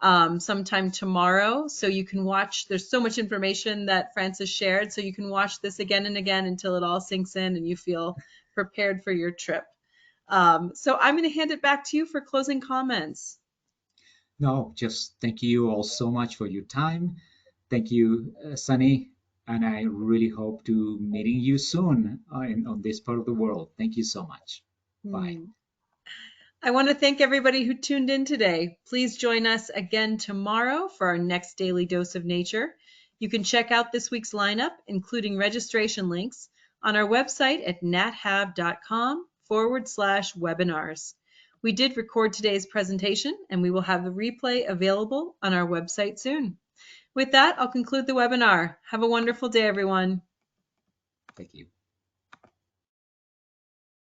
sometime tomorrow. So you can watch, there's so much information that Francis shared. So you can watch this again and again until it all sinks in and you feel prepared for your trip. So I'm going to hand it back to you for closing comments. No, just thank you all so much for your time. Thank you, Sunny, and I really hope to meeting you soon on this part of the world. Thank you so much. Bye. Hmm. I want to thank everybody who tuned in today. Please join us again tomorrow for our next daily dose of nature. You can check out this week's lineup, including registration links, on our website at nathab.com/webinars. We did record today's presentation, and we will have the replay available on our website soon. With that, I'll conclude the webinar. Have a wonderful day, everyone. Thank you.